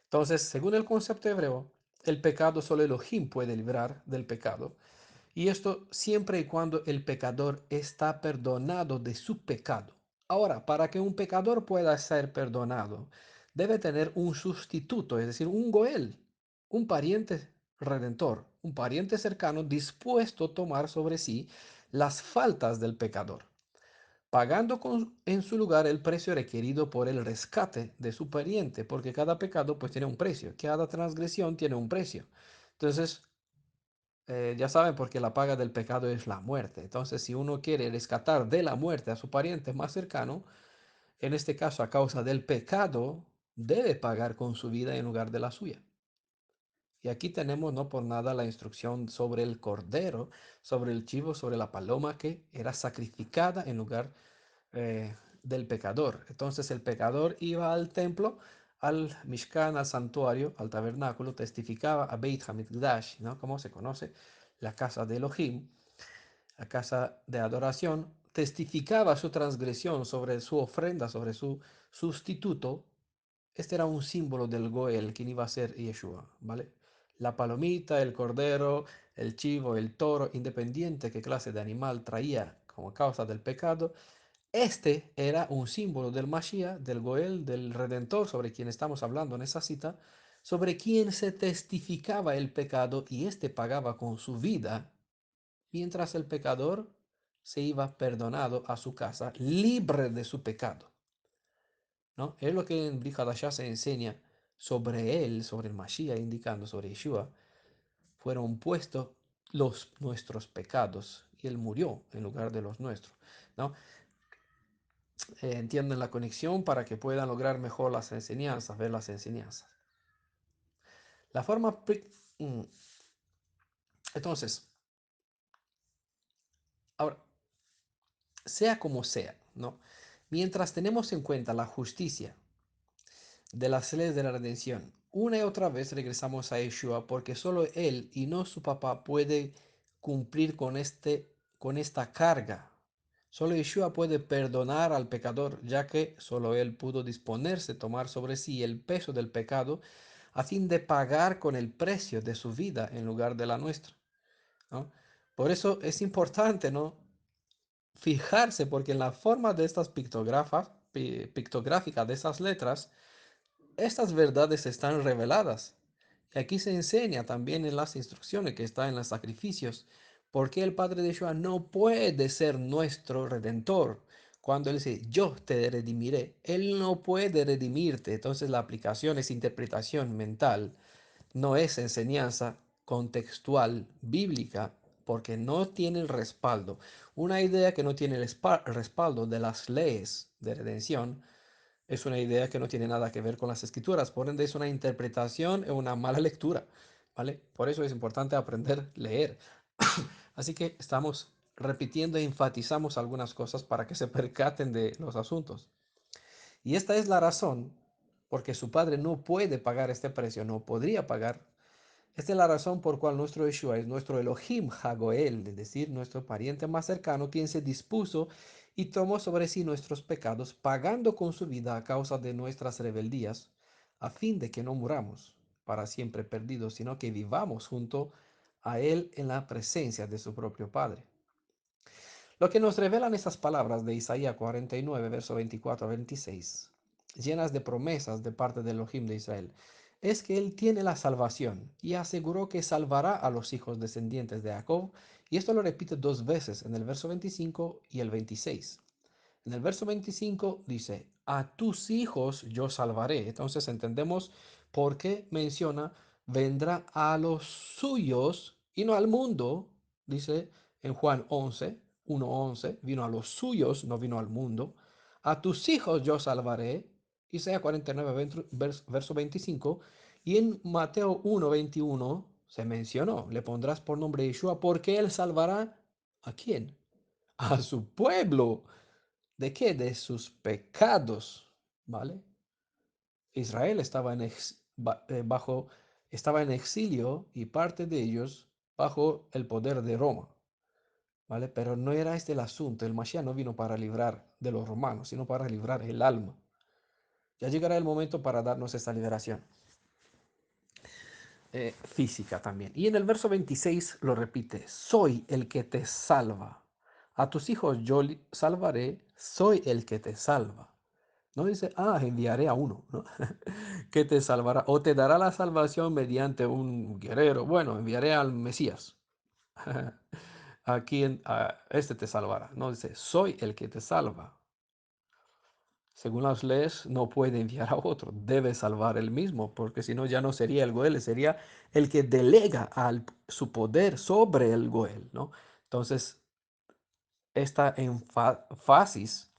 Entonces, según el concepto hebreo, el pecado solo Elohim puede librar del pecado. Y esto siempre y cuando el pecador está perdonado de su pecado. Ahora, para que un pecador pueda ser perdonado, debe tener un sustituto, es decir, un goel, un pariente redentor, un pariente cercano dispuesto a tomar sobre sí las faltas del pecador, pagando en su lugar el precio requerido por el rescate de su pariente, porque cada pecado pues tiene un precio, cada transgresión tiene un precio. Entonces, ya saben, porque la paga del pecado es la muerte. Entonces, si uno quiere rescatar de la muerte a su pariente más cercano, en este caso a causa del pecado, debe pagar con su vida en lugar de la suya. Y aquí tenemos no por nada la instrucción sobre el cordero, sobre el chivo, sobre la paloma que era sacrificada en lugar del pecador. Entonces el pecador iba al templo, al Mishkan, al santuario, al tabernáculo, testificaba a Beit HaMikdash, ¿no? Como se conoce, la casa de Elohim, la casa de adoración, testificaba su transgresión sobre su ofrenda, sobre su sustituto. Este era un símbolo del Goel, quien iba a ser Yeshua, ¿vale? La palomita, el cordero, el chivo, el toro, independiente qué clase de animal traía como causa del pecado, este era un símbolo del Mashiach, del Goel, del Redentor, sobre quien estamos hablando en esa cita, sobre quien se testificaba el pecado y éste pagaba con su vida, mientras el pecador se iba perdonado a su casa, libre de su pecado, ¿no? Es lo que en Brit Hadashah se enseña sobre él, sobre el Mashiach, indicando sobre Yeshua, fueron puestos nuestros pecados y él murió en lugar de los nuestros, ¿no? Entiendan la conexión para que puedan lograr mejor las enseñanzas, ver las enseñanzas. La forma... mm, Entonces, ahora, sea como sea, ¿no? Mientras tenemos en cuenta la justicia de las leyes de la redención, una y otra vez regresamos a Yeshua porque solo él y no su papá puede cumplir con esta carga. Solo Yeshua puede perdonar al pecador, ya que solo él pudo disponerse a tomar sobre sí el peso del pecado a fin de pagar con el precio de su vida en lugar de la nuestra, ¿no? Por eso es importante, ¿no? Fijarse, porque en la forma de estas pictográficas de esas letras, estas verdades están reveladas. Y aquí se enseña también en las instrucciones que está en los sacrificios, porque el Padre de Yeshua no puede ser nuestro redentor. Cuando Él dice, yo te redimiré, Él no puede redimirte. Entonces la aplicación es interpretación mental, no es enseñanza contextual bíblica, porque no tiene el respaldo. Una idea que no tiene el respaldo de las leyes de redención es una idea que no tiene nada que ver con las escrituras, por ende es una interpretación y una mala lectura, ¿vale? Por eso es importante aprender a leer. Así que estamos repitiendo e enfatizamos algunas cosas para que se percaten de los asuntos. Y esta es la razón porque su padre no puede pagar este precio, no podría pagar. Esta es la razón por cual nuestro Yeshua es nuestro Elohim Hagoel, es decir, nuestro pariente más cercano, quien se dispuso y tomó sobre sí nuestros pecados, pagando con su vida a causa de nuestras rebeldías, a fin de que no muramos para siempre perdidos, sino que vivamos junto a Él en la presencia de su propio Padre. Lo que nos revelan estas palabras de Isaías 49, verso 24 a 26, llenas de promesas de parte del Elohim de Israel, es que Él tiene la salvación y aseguró que salvará a los hijos descendientes de Jacob, y esto lo repite dos veces en el verso 25 y el 26. En el verso 25 dice, a tus hijos yo salvaré. Entonces entendemos por qué menciona, vendrá a los suyos y no al mundo. Dice en Juan 11, 1:11, vino a los suyos, no vino al mundo. A tus hijos yo salvaré. Isaías 49, verso 25. Y en Mateo 1:21 se mencionó, le pondrás por nombre Yeshua porque él salvará ¿a quién? A su pueblo. ¿De qué? De sus pecados, ¿vale? Israel estaba bajo, estaba en exilio y parte de ellos bajo el poder de Roma, ¿vale? Pero no era este el asunto. El Mashiach no vino para librar de los romanos, sino para librar el alma. Ya llegará el momento para darnos esta liberación física también. Y en el verso 26 lo repite, soy el que te salva. A tus hijos yo salvaré, soy el que te salva. No dice, enviaré a uno, ¿no? Que te salvará o te dará la salvación mediante un guerrero. Bueno, enviaré al Mesías. Este te salvará. No dice, soy el que te salva. Según las leyes, no puede enviar a otro, debe salvar él mismo, porque si no ya no sería el Goel, sería el que delega su poder sobre el Goel, ¿no? Entonces, esta énfasis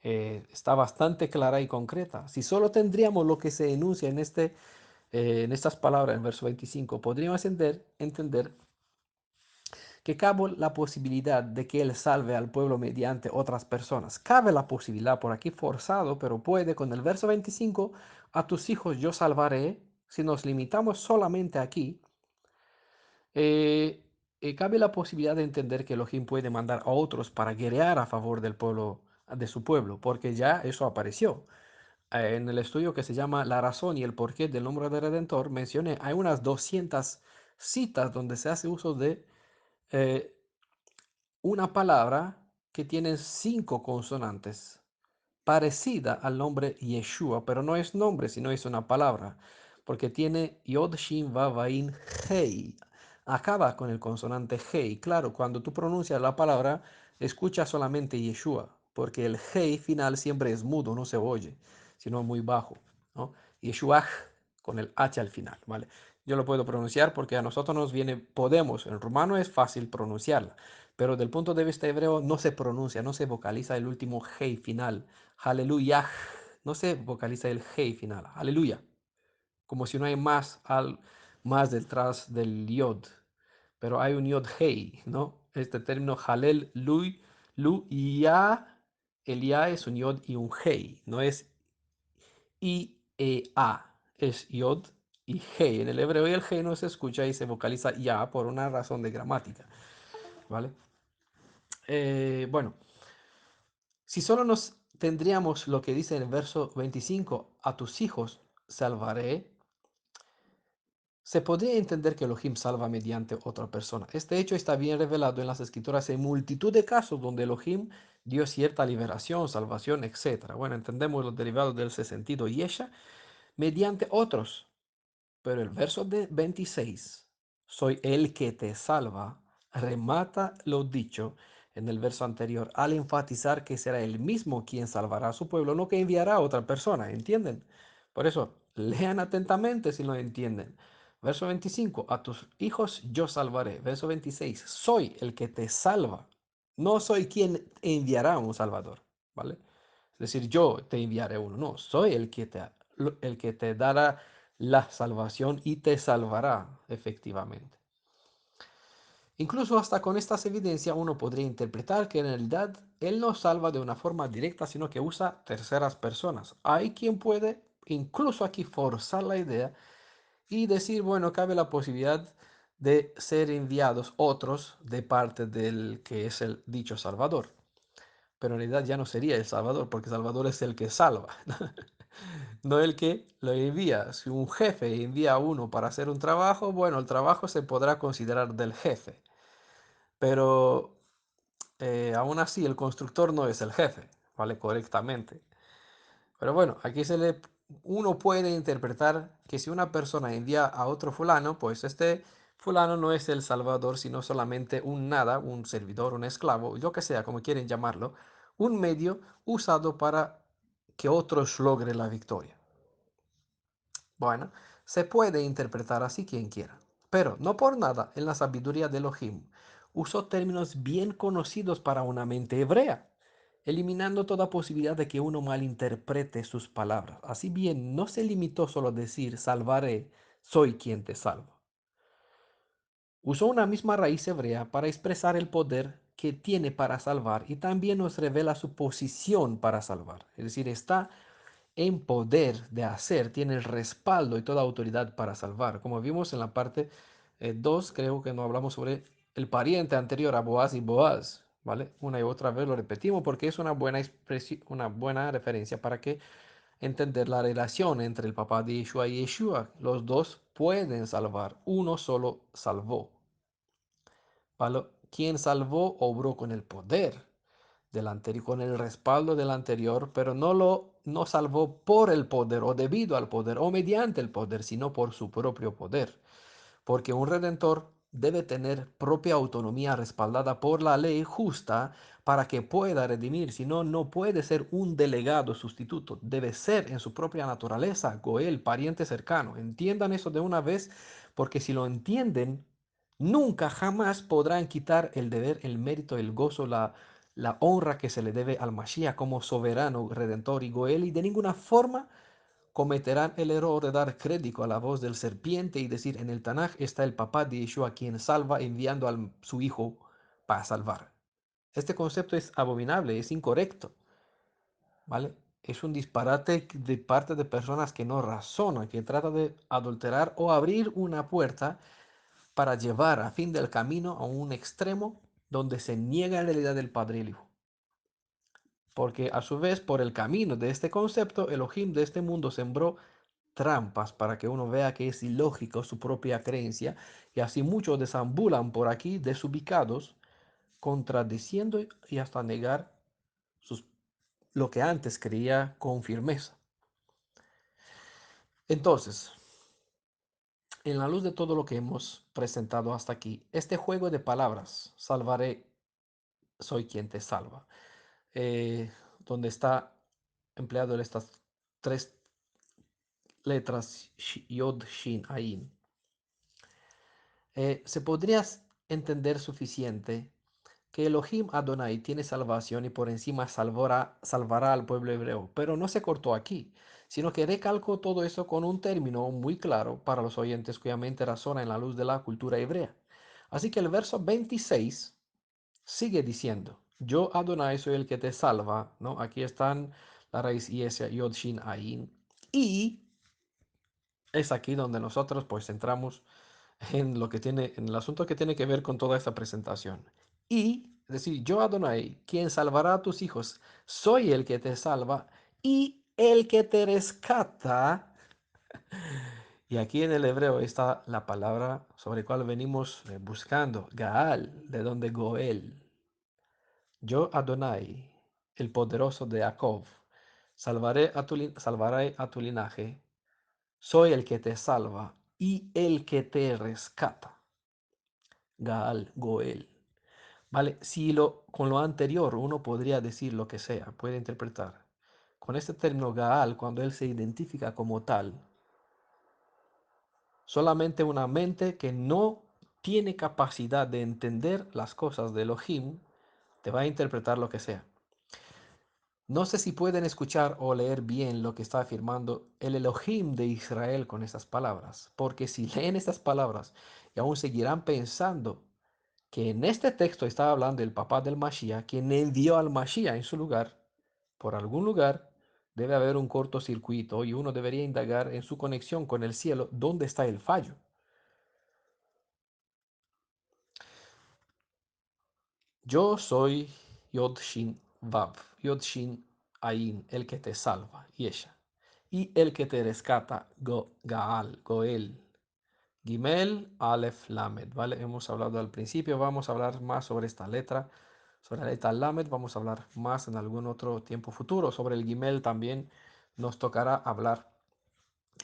está bastante clara y concreta. Si solo tendríamos lo que se enuncia en estas palabras, en verso 25, podríamos entender que cabe la posibilidad de que Él salve al pueblo mediante otras personas. Cabe la posibilidad por aquí forzado, pero puede con el verso 25, a tus hijos yo salvaré. Si nos limitamos solamente aquí, eh, cabe la posibilidad de entender que Elohim puede mandar a otros para guerrear a favor del pueblo, de su pueblo, porque ya eso apareció. En el estudio que se llama La razón y el porqué del nombre de Redentor, mencioné, hay unas 200 citas donde se hace uso de eh, una palabra que tiene 5 consonantes, parecida al nombre Yeshua, pero no es nombre, sino es una palabra, porque tiene Yod, Shin, Vav, Ain, Hei. Acaba con el consonante Hei. Claro, cuando tú pronuncias la palabra, escucha solamente Yeshua, porque el Hei final siempre es mudo, no se oye, sino muy bajo, ¿no? Yeshua con el H al final, ¿vale? Yo lo puedo pronunciar porque a nosotros nos viene, podemos, en rumano es fácil pronunciarla, pero del punto de vista hebreo no se pronuncia, no se vocaliza el último Hei final. Aleluya. No se vocaliza el Hei final. Aleluya. Como si no hay más detrás del Yod. Pero hay un Yod Hei, ¿no? Este término Halel, Lu, Ya. El Ya es un Yod y un Hei. No es I, E, A. Es Yod y Hei. En el hebreo y el Hei no se escucha y se vocaliza Ya por una razón de gramática. ¿Vale? Bueno. Si solo nos tendríamos lo que dice en el verso 25, a tus hijos salvaré, se podría entender que Elohim salva mediante otra persona. Este hecho está bien revelado en las escrituras en multitud de casos donde Elohim dio cierta liberación, salvación, etc. Bueno, entendemos los derivados de ese sentido, Yesha, mediante otros. Pero el verso de 26, soy el que te salva, remata lo dicho en el verso anterior al enfatizar que será él mismo quien salvará a su pueblo, no que enviará a otra persona, ¿entienden? Por eso, lean atentamente si lo entienden. Verso 25, a tus hijos yo salvaré. Verso 26, soy el que te salva, no soy quien enviará a un salvador, ¿vale? Es decir, yo te enviaré uno, no, soy el que te dará la salvación y te salvará efectivamente. Incluso hasta con estas evidencias uno podría interpretar que en realidad Él no salva de una forma directa, sino que usa terceras personas. Hay quien puede incluso aquí forzar la idea y decir, bueno, cabe la posibilidad de ser enviados otros de parte del que es el dicho Salvador. Pero en realidad ya no sería el Salvador, porque Salvador es el que salva. No el que lo envía. Si un jefe envía a uno para hacer un trabajo, bueno, el trabajo se podrá considerar del jefe, pero aún así el constructor no es el jefe, ¿vale? Correctamente. Pero bueno, uno puede interpretar que si una persona envía a otro fulano, pues este fulano no es el salvador, sino solamente un nada, un servidor, un esclavo, lo que sea, como quieren llamarlo, un medio usado para que otros logren la victoria. Bueno, se puede interpretar así quien quiera, pero no por nada en la sabiduría de Elohim usó términos bien conocidos para una mente hebrea, eliminando toda posibilidad de que uno malinterprete sus palabras. Así bien, no se limitó solo a decir salvaré, soy quien te salva. Usó una misma raíz hebrea para expresar el poder que tiene para salvar y también nos revela su posición para salvar. Es decir, está en poder de hacer, tiene el respaldo y toda autoridad para salvar. Como vimos en la parte 2, creo que no hablamos sobre el pariente anterior a Boaz y Boaz, ¿vale? Una y otra vez lo repetimos porque es una buena expresión, una buena referencia para que entender la relación entre el papá de Yeshua y Yeshua. Los dos pueden salvar, uno solo salvó, ¿vale? Quien salvó obró con el poder del anterior, con el respaldo del anterior, pero no salvó por el poder o debido al poder o mediante el poder, sino por su propio poder, porque un redentor debe tener propia autonomía respaldada por la ley justa para que pueda redimir, si no, no puede ser un delegado sustituto, debe ser en su propia naturaleza, Goel, pariente cercano. Entiendan eso de una vez, porque si lo entienden, nunca jamás podrán quitar el deber, el mérito, el gozo, la honra que se le debe al Mashiach como soberano, redentor y Goel, y de ninguna forma cometerán el error de dar crédito a la voz del serpiente y decir en el Tanaj está el papá de Yeshua quien salva enviando a su hijo para salvar. Este concepto es abominable, es incorrecto, ¿vale? Es un disparate de parte de personas que no razonan, que tratan de adulterar o abrir una puerta para llevar a fin del camino a un extremo donde se niega en realidad el Padre y el Hijo. Porque a su vez, por el camino de este concepto, Elohim de este mundo sembró trampas para que uno vea que es ilógico su propia creencia y así muchos deambulan por aquí desubicados, contradiciendo y hasta negar sus, lo que antes creía con firmeza. Entonces, en la luz de todo lo que hemos presentado hasta aquí, este juego de palabras, salvaré, soy quien te salva, donde está empleado estas tres letras, Yod, Shin, Ain, se podría entender suficiente que Elohim Adonai tiene salvación y por encima salvará al pueblo hebreo, pero no se cortó aquí, sino que recalcó todo eso con un término muy claro para los oyentes cuya mente razona en la luz de la cultura hebrea. Así que el verso 26 sigue diciendo, yo Adonai soy el que te salva, ¿no? Aquí están la raíz y ese Yod Shin Ain, y es aquí donde nosotros pues entramos en lo que tiene, en el asunto que tiene que ver con toda esta presentación. Y decir, yo Adonai, quien salvará a tus hijos, soy el que te salva y el que te rescata. Y aquí en el hebreo está la palabra sobre la cual venimos buscando, Gaal, de donde Goel. Yo Adonai, el poderoso de Jacob, salvaré a tu linaje, soy el que te salva y el que te rescata. Gaal, Goel. ¿Vale? Si con lo anterior uno podría decir lo que sea, puede interpretar. Con este término Gaal, cuando él se identifica como tal, solamente una mente que no tiene capacidad de entender las cosas de Elohim te va a interpretar lo que sea. No sé si pueden escuchar o leer bien lo que está afirmando el Elohim de Israel con estas palabras, porque si leen estas palabras y aún seguirán pensando que en este texto estaba hablando del papá del Mashiach, quien envió al Mashiach en su lugar, por algún lugar debe haber un cortocircuito y uno debería indagar en su conexión con el cielo dónde está el fallo. Yo soy Yod Shin Vav, Yod Shin Ain, el que te salva, Yesha, y el que te rescata, Gaal, Goel, Gimel, Aleph, Lamed, ¿vale? Hemos hablado al principio, vamos a hablar más sobre esta letra, sobre la letra Lamed, vamos a hablar más en algún otro tiempo futuro. Sobre el Gimel también nos tocará hablar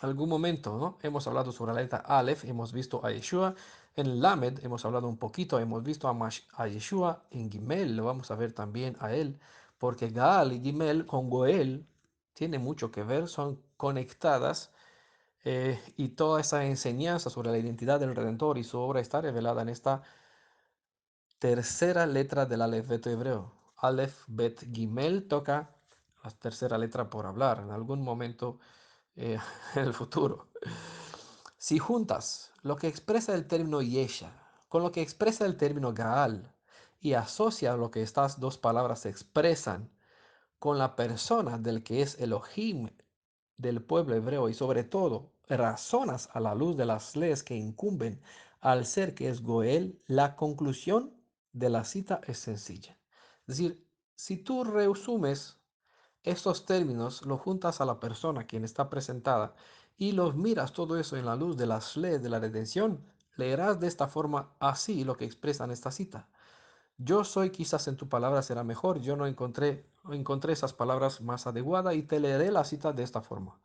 algún momento, ¿no? Hemos hablado sobre la letra Aleph, hemos visto a Yeshua. En Lamed hemos hablado un poquito, hemos visto a Yeshua. En Gimel lo vamos a ver también a él, porque Gaal y Gimel con Goel tiene mucho que ver, son conectadas y toda esa enseñanza sobre la identidad del Redentor y su obra está revelada en esta tercera letra del alfabeto hebreo. Aleph, Bet, Gimel toca la tercera letra por hablar en algún momento en el futuro. Si juntas lo que expresa el término Yesha con lo que expresa el término Gaal y asocia lo que estas dos palabras expresan con la persona del que es Elohim del pueblo hebreo y sobre todo razonas a la luz de las leyes que incumben al ser que es Goel, la conclusión de la cita es sencilla. Es decir, si tú resumes estos términos, lo juntas a la persona quien está presentada y los miras todo eso en la luz de las leyes de la redención, leerás de esta forma así lo que expresan esta cita. Yo soy, quizás en tu palabra será mejor, yo no encontré esas palabras más adecuadas y te leeré la cita de esta forma.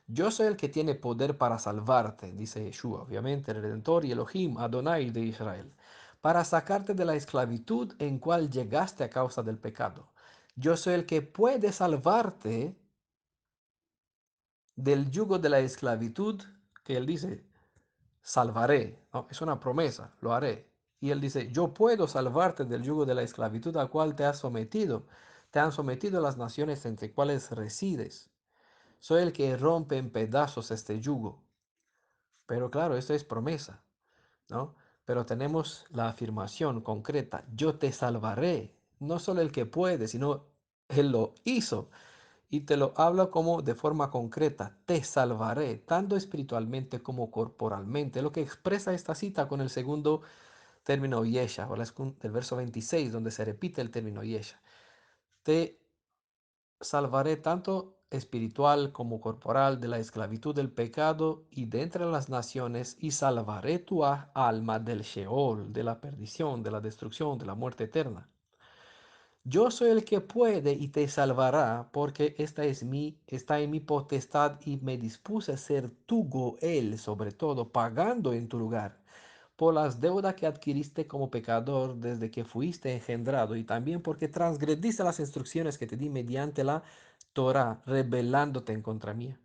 Yo soy el que tiene poder para salvarte, dice Yeshua, obviamente, el Redentor y Elohim, Adonai de Israel, para sacarte de la esclavitud en cual llegaste a causa del pecado. Yo soy el que puede salvarte del yugo de la esclavitud, que él dice, salvaré, ¿no? Es una promesa, lo haré. Y él dice, yo puedo salvarte del yugo de la esclavitud al cual te has sometido. Te han sometido las naciones entre cuales resides. Soy el que rompe en pedazos este yugo. Pero claro, esto es promesa, ¿no? Pero tenemos la afirmación concreta, yo te salvaré. No solo el que puede, sino él lo hizo. Y te lo habla como de forma concreta, te salvaré, tanto espiritualmente como corporalmente. Lo que expresa esta cita con el segundo término yesha, o el verso 26, donde se repite el término yesha. Te salvaré tanto espiritual como corporal de la esclavitud del pecado y de entre las naciones, y salvaré tu alma del Sheol, de la perdición, de la destrucción, de la muerte eterna. Yo soy el que puede y te salvará, porque está en mi potestad y me dispuse a ser tu Goel, sobre todo, pagando en tu lugar, por las deudas que adquiriste como pecador desde que fuiste engendrado, y también porque transgrediste las instrucciones que te di mediante la Torah, rebelándote en contra mía.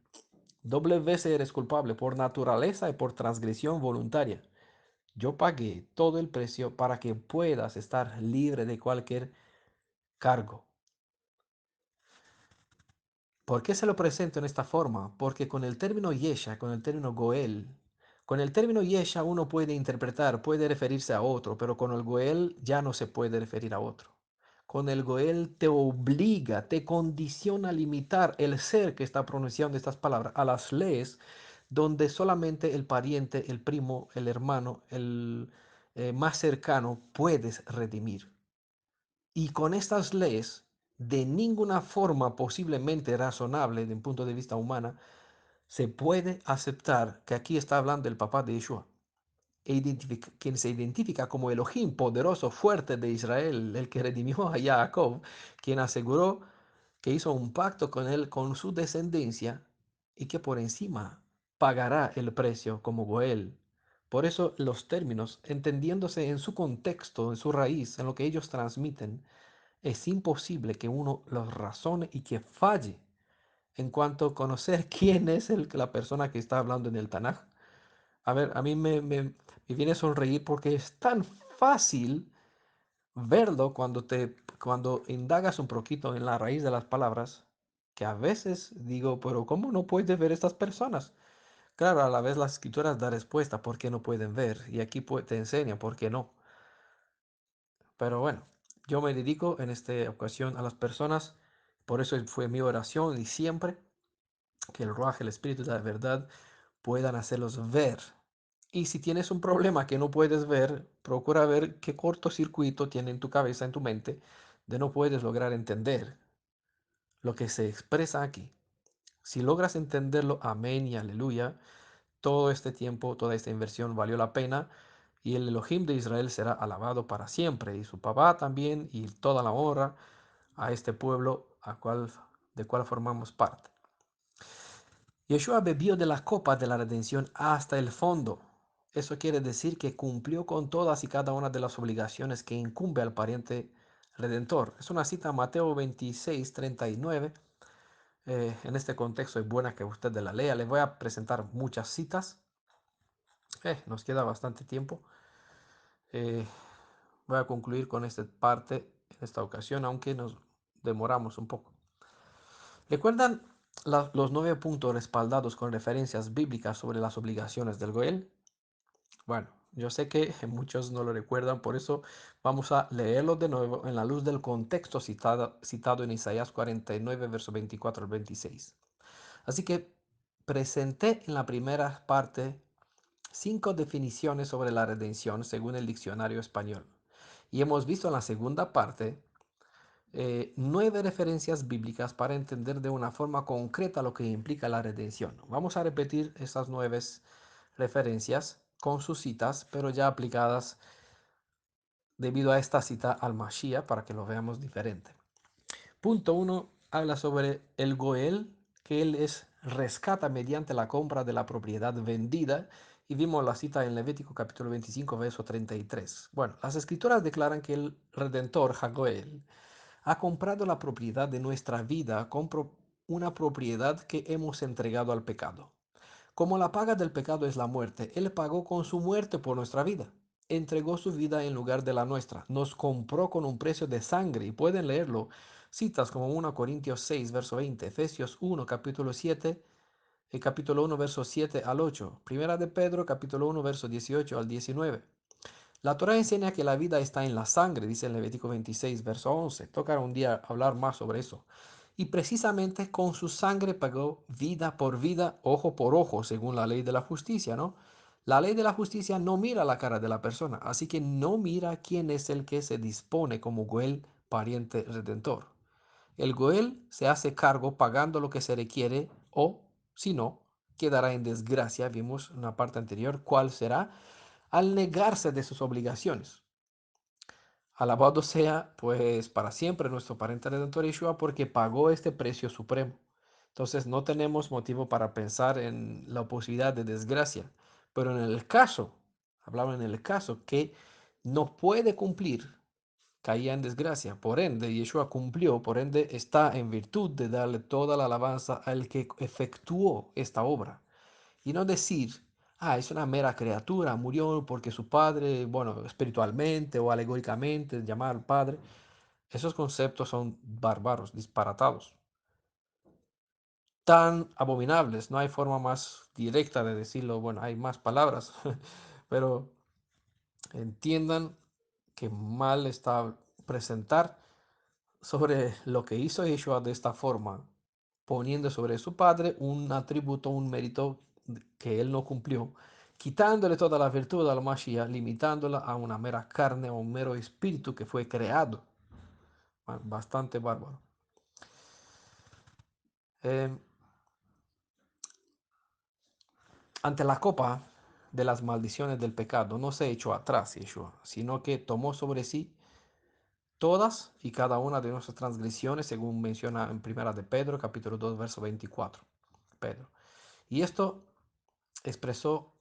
Doble vez eres culpable por naturaleza y por transgresión voluntaria. Yo pagué todo el precio para que puedas estar libre de cualquier cargo. ¿Por qué se lo presento en esta forma? Porque con el término Yesha, con el término Goel, con el término Yesha uno puede interpretar, puede referirse a otro, pero con el Goel ya no se puede referir a otro. Con el Goel te obliga, te condiciona a limitar el ser que está pronunciando estas palabras a las leyes donde solamente el pariente, el primo, el hermano, el más cercano puedes redimir. Y con estas leyes, de ninguna forma posiblemente razonable desde un punto de vista humana, se puede aceptar que aquí está hablando el papá de Yeshua, quien se identifica como Elohim, poderoso, fuerte de Israel, el que redimió a Jacob, quien aseguró que hizo un pacto con él, con su descendencia, y que por encima pagará el precio como Goel. Por eso los términos, entendiéndose en su contexto, en su raíz, en lo que ellos transmiten, es imposible que uno los razone y que falle en cuanto a conocer quién es la persona que está hablando en el Tanaj. A ver, a mí me viene a sonreír porque es tan fácil verlo cuando indagas un poquito en la raíz de las palabras, que a veces digo, pero ¿cómo no puedes ver estas personas? Claro, a la vez las escrituras da respuesta por qué no pueden ver y aquí te enseña por qué no. Pero bueno, yo me dedico en esta ocasión a las personas, por eso fue mi oración y siempre que el Ruaj, el Espíritu de la verdad, puedan hacerlos ver. Y si tienes un problema que no puedes ver, procura ver qué cortocircuito tiene en tu cabeza, en tu mente, de no puedes lograr entender lo que se expresa aquí. Si logras entenderlo, amén y aleluya, todo este tiempo, toda esta inversión valió la pena y el Elohim de Israel será alabado para siempre y su papá también y toda la honra a este pueblo de cual formamos parte. Yeshua bebió de la copa de la redención hasta el fondo. Eso quiere decir que cumplió con todas y cada una de las obligaciones que incumbe al pariente redentor. Es una cita a Mateo 26:39. En este contexto es buena que usted la lea. Le voy a presentar muchas citas. Nos queda bastante tiempo. Eh, Voy a concluir con esta parte en esta ocasión, aunque nos demoramos un poco. ¿Recuerdan los 9 puntos respaldados con referencias bíblicas sobre las obligaciones del Goel? Bueno, yo sé que muchos no lo recuerdan, por eso vamos a leerlo de nuevo en la luz del contexto citado en Isaías 49, verso 24 al 26. Así que Presenté en la primera parte 5 definiciones sobre la redención según el diccionario español. Y hemos visto en la segunda parte 9 referencias bíblicas para entender de una forma concreta lo que implica la redención. Vamos a repetir esas 9 referencias con sus citas, pero ya aplicadas debido a esta cita al Mashiach para que lo veamos diferente. Punto uno habla sobre el Goel, que él es rescata mediante la compra de la propiedad vendida. Y vimos la cita en Levítico capítulo 25, verso 33. Bueno, las escrituras declaran que el Redentor, Hagoel, ha comprado la propiedad de nuestra vida, compró una propiedad que hemos entregado al pecado. Como la paga del pecado es la muerte, Él pagó con su muerte por nuestra vida. Entregó su vida en lugar de la nuestra. Nos compró con un precio de sangre. Y pueden leerlo. Citas como 1 Corintios 6, verso 20, Efesios 1, capítulo 7, y capítulo 1, verso 7 al 8. Primera de Pedro, capítulo 1, verso 18 al 19. La Torah enseña que la vida está en la sangre, dice en Levítico 26, verso 11. Toca un día hablar más sobre eso. Y precisamente con su sangre pagó vida por vida, ojo por ojo, según la ley de la justicia, ¿no? La ley de la justicia no mira la cara de la persona, así que no mira quién es el que se dispone como Goel, pariente redentor. El Goel se hace cargo pagando lo que se requiere o, si no, quedará en desgracia. Vimos en la parte anterior cuál será al negarse de sus obligaciones. Alabado sea, pues, para siempre nuestro pariente redentor Yeshua, porque pagó este precio supremo. Entonces, no tenemos motivo para pensar en la posibilidad de desgracia. Pero en el caso, hablaba en el caso que no puede cumplir, caía en desgracia. Por ende, Yeshua cumplió, por ende, está en virtud de darle toda la alabanza al que efectuó esta obra. Y no decir, es una mera criatura, murió porque su padre, bueno, espiritualmente o alegóricamente, llamar al padre. Esos conceptos son bárbaros, disparatados, tan abominables. No hay forma más directa de decirlo. Bueno, hay más palabras, pero entiendan que mal está presentar sobre lo que hizo Yeshua de esta forma, poniendo sobre su padre un atributo, un mérito que él no cumplió, quitándole toda la virtud al Mashiach, limitándola a una mera carne o un mero espíritu que fue creado. Bastante bárbaro. Eh, Ante la copa de las maldiciones del pecado, no se echó atrás Yeshua, sino que tomó sobre sí todas y cada una de nuestras transgresiones, según menciona en Primera de Pedro, capítulo 2 verso 24. Pedro. Y esto expresó,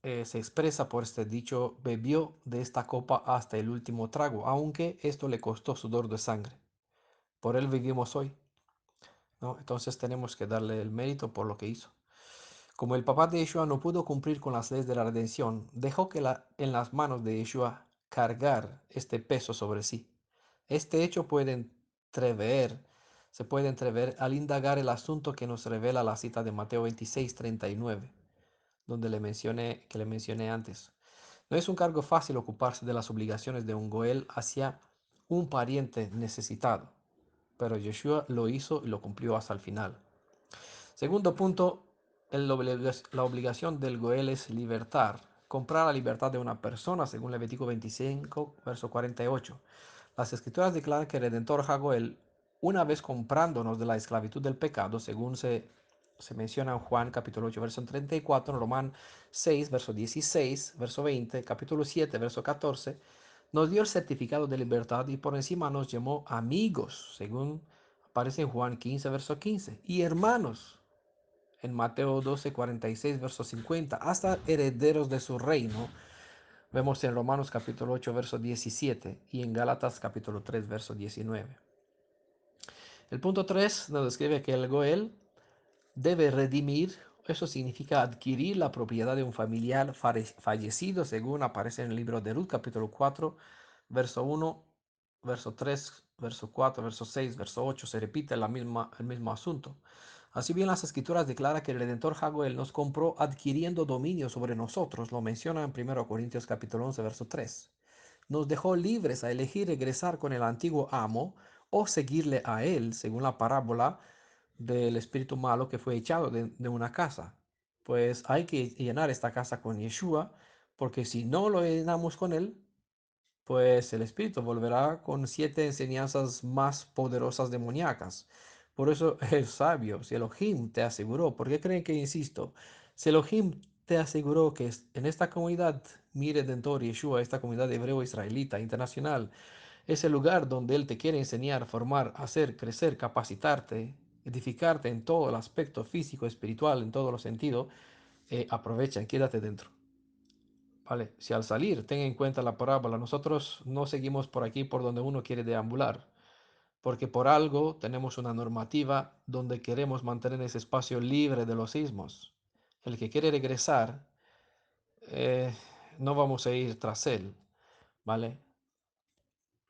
se expresa por este dicho, bebió de esta copa hasta el último trago, aunque esto le costó sudor de sangre. Por él vivimos hoy, ¿no? Entonces tenemos que darle el mérito por lo que hizo. Como el papá de Yeshua no pudo cumplir con las leyes de la redención, dejó que en las manos de Yeshua cargar este peso sobre sí. Este hecho se puede entrever al indagar el asunto que nos revela la cita de Mateo 26:39, donde le mencioné antes. No es un cargo fácil ocuparse de las obligaciones de un Goel hacia un pariente necesitado, pero Yeshua lo hizo y lo cumplió hasta el final. Segundo punto, la obligación del Goel es libertar, comprar la libertad de una persona, según Levítico 25, verso 48. Las escrituras declaran que el Redentor Hagoel, una vez comprándonos de la esclavitud del pecado, según se menciona en Juan capítulo 8, verso 34, en Román 6, verso 16, verso 20, capítulo 7, verso 14, nos dio el certificado de libertad y por encima nos llamó amigos, según aparece en Juan 15, verso 15, y hermanos, en Mateo 12, 46, verso 50, hasta herederos de su reino. Vemos en Romanos capítulo 8, verso 17 y en Gálatas capítulo 3, verso 19. El punto 3 nos describe que el Goel debe redimir, eso significa adquirir la propiedad de un familiar fallecido, según aparece en el libro de Ruth capítulo 4, verso 1, verso 3, verso 4, verso 6, verso 8. Se repite el mismo asunto. Así bien, las escrituras declaran que el Redentor Jagoel nos compró adquiriendo dominio sobre nosotros. Lo menciona en 1 Corintios capítulo 11, verso 3. Nos dejó libres a elegir regresar con el antiguo amo o seguirle a él, según la parábola del espíritu malo que fue echado de una casa. Pues hay que llenar esta casa con Yeshua, porque si no lo llenamos con él, pues el espíritu volverá con siete enseñanzas más poderosas demoníacas. Por eso es sabio, si Elohim te aseguró, ¿por qué creen que insisto? Si Elohim te aseguró que en esta comunidad, mi Redentor Yeshua, esta comunidad hebreo israelita internacional, es el lugar donde Él te quiere enseñar, formar, hacer, crecer, capacitarte, edificarte en todo el aspecto físico, espiritual, en todos los sentidos, aprovecha y quédate dentro. ¿Vale? Si al salir, ten en cuenta la parábola, nosotros no seguimos por aquí por donde uno quiere deambular, porque por algo tenemos una normativa donde queremos mantener ese espacio libre de los sismos. El que quiere regresar, eh, no vamos a ir tras él, ¿vale?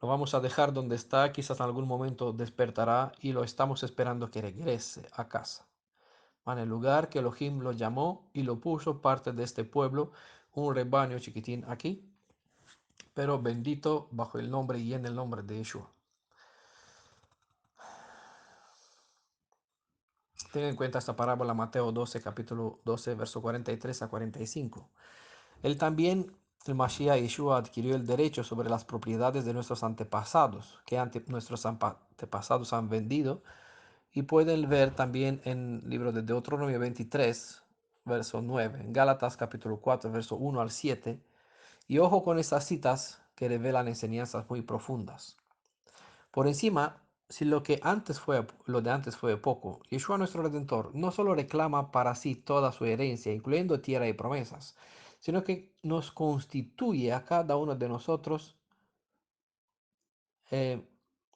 Lo vamos a dejar donde está, quizás en algún momento despertará y lo estamos esperando que regrese a casa. En el lugar que Elohim lo llamó y lo puso parte de este pueblo, un rebaño chiquitín aquí, pero bendito bajo el nombre y en el nombre de Yeshua. Ten en cuenta esta parábola Mateo 12, capítulo 12, verso 43 a 45. Él también, el Mashiach Yeshua, adquirió el derecho sobre las propiedades de nuestros antepasados, que nuestros antepasados han vendido. Y pueden ver también en el libro de Deuteronomio 23, verso 9, en Gálatas capítulo 4, verso 1 al 7. Y ojo con estas citas que revelan enseñanzas muy profundas. Por encima, si lo de antes fue poco, Yeshua nuestro Redentor no solo reclama para sí toda su herencia, incluyendo tierra y promesas, sino que nos constituye a cada uno de nosotros, eh,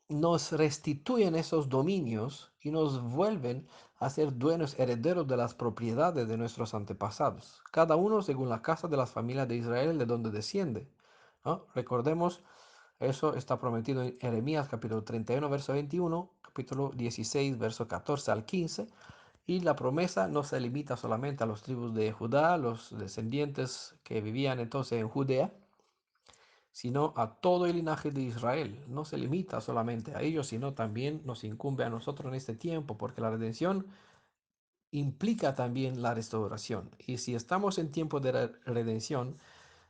nos restituyen esos dominios y nos vuelven a ser dueños herederos de las propiedades de nuestros antepasados, cada uno según la casa de las familias de Israel de donde desciende. ¿No? Recordemos, eso está prometido en Jeremías capítulo 31, verso 21, capítulo 16, verso 14 al 15, y la promesa no se limita solamente a los tribus de Judá, los descendientes que vivían entonces en Judea, sino a todo el linaje de Israel. No se limita solamente a ellos, sino también nos incumbe a nosotros en este tiempo, porque la redención implica también la restauración. Y si estamos en tiempo de redención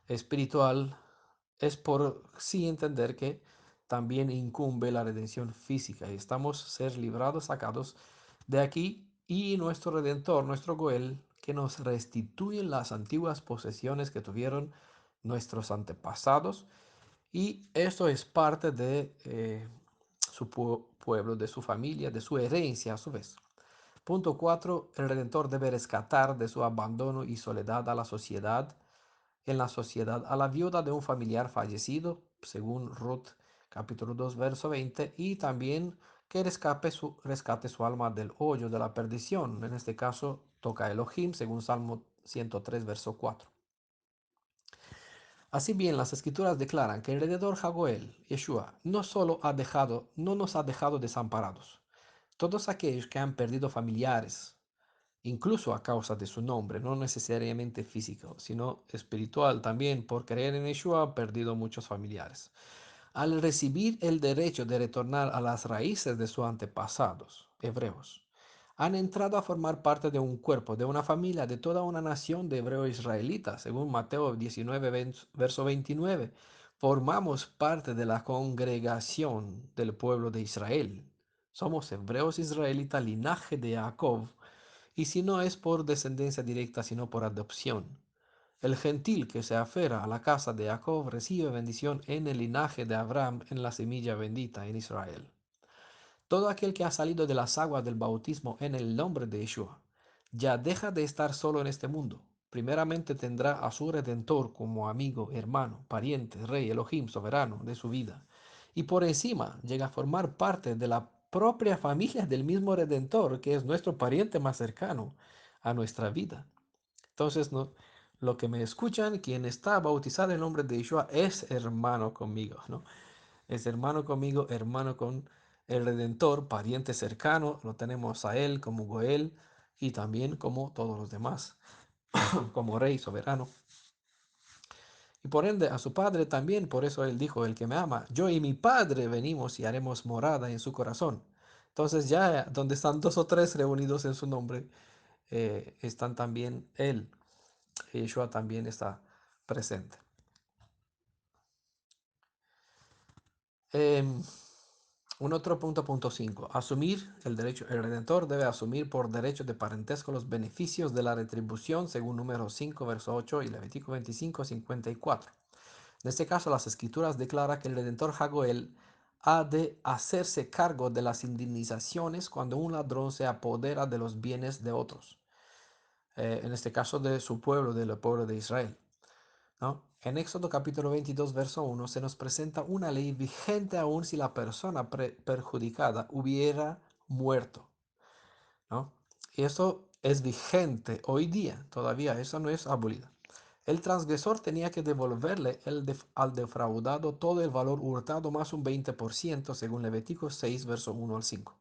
espiritual, es por sí entender que también incumbe la redención física y estamos ser librados, sacados de aquí y nuestro Redentor, nuestro Goel, que nos restituye las antiguas posesiones que tuvieron nuestros antepasados y esto es parte de su pueblo, de su familia, de su herencia a su vez. Punto 4. El Redentor debe rescatar de su abandono y soledad a la sociedad, en la sociedad, a la viuda de un familiar fallecido, según Ruth capítulo 2, verso 20, y también que rescate su alma del hoyo de la perdición. En este caso toca Elohim, según Salmo 103, verso 4. Así bien, las escrituras declaran que el Redentor Jagoel, Yeshua, no nos ha dejado desamparados. Todos aquellos que han perdido familiares, incluso a causa de su nombre, no necesariamente físico, sino espiritual también, por creer en Yeshua, han perdido muchos familiares al recibir el derecho de retornar a las raíces de sus antepasados, hebreos. Han entrado a formar parte de un cuerpo, de una familia, de toda una nación de hebreos israelitas, según Mateo 19, verso 29. Formamos parte de la congregación del pueblo de Israel. Somos hebreos israelitas, linaje de Jacob, y si no es por descendencia directa, sino por adopción. El gentil que se aferra a la casa de Jacob recibe bendición en el linaje de Abraham en la semilla bendita en Israel. Todo aquel que ha salido de las aguas del bautismo en el nombre de Yeshua ya deja de estar solo en este mundo. Primeramente tendrá a su Redentor como amigo, hermano, pariente, rey, Elohim, soberano de su vida. Y por encima llega a formar parte de la propia familia del mismo Redentor, que es nuestro pariente más cercano a nuestra vida. Entonces, no, lo que me escuchan, quien está bautizado en nombre de Yeshua es hermano conmigo, ¿no? Es hermano conmigo, hermano con el Redentor, pariente cercano, lo tenemos a él como Goel y también como todos los demás, como rey soberano. Y por ende a su padre también, por eso él dijo, el que me ama, yo y mi padre venimos y haremos morada en su corazón. Entonces ya donde están dos o tres reunidos en su nombre, están también él. Yeshua también está presente. Em, un otro punto, punto 5. Asumir el derecho, el redentor debe asumir por derecho de parentesco los beneficios de la retribución según número 5, verso 8 y Levítico 25, 54. En este caso, las escrituras declaran que el redentor Jagoel ha de hacerse cargo de las indemnizaciones cuando un ladrón se apodera de los bienes de otros, en este caso de su pueblo, del pueblo de Israel. ¿No? En Éxodo capítulo 22, verso 1, se nos presenta una ley vigente aún si la persona perjudicada hubiera muerto. ¿No? Y eso es vigente hoy día, todavía, eso no es abolido. El transgresor tenía que devolverle al defraudado todo el valor hurtado más un 20% según Levítico 6, verso 1 al 5.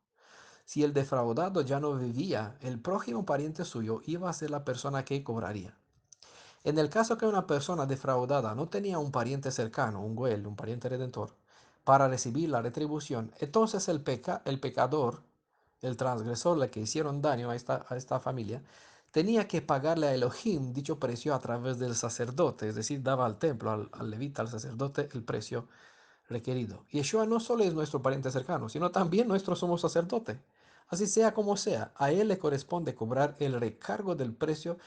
Si el defraudado ya no vivía, el prójimo pariente suyo iba a ser la persona que cobraría. En el caso que una persona defraudada no tenía un pariente cercano, un goel, un pariente redentor, para recibir la retribución, entonces el pecador, el transgresor, le que hicieron daño a esta familia, tenía que pagarle a Elohim dicho precio a través del sacerdote, es decir, daba al templo, al levita, al sacerdote, el precio requerido. Yeshua no solo es nuestro pariente cercano, sino también nuestro sumo sacerdote. Así sea como sea, a él le corresponde cobrar el recargo del precio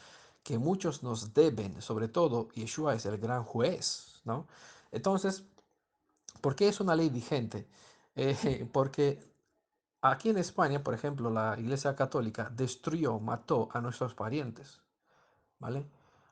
que muchos nos deben, sobre todo Yeshua es el gran juez, ¿no? Entonces, ¿por qué es una ley vigente? Porque aquí en España, por ejemplo, la Iglesia Católica destruyó, mató a nuestros parientes. ¿Vale?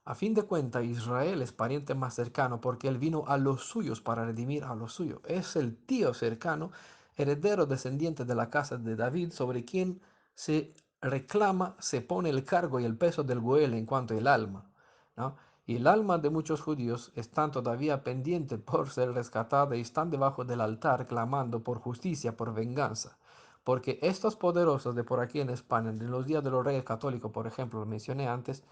A fin de cuentas, Israel es pariente más cercano porque él vino a los suyos para redimir a los suyos. Es el tío cercano, heredero descendiente de la casa de David, sobre quien se reclama, se pone el cargo y el peso del Goel en cuanto al alma, ¿no? Y el alma de muchos judíos están todavía pendientes por ser rescatada y están debajo del altar clamando por justicia, por venganza. Porque estos poderosos de por aquí en España, en los días de los reyes católicos, por ejemplo, lo mencioné antes,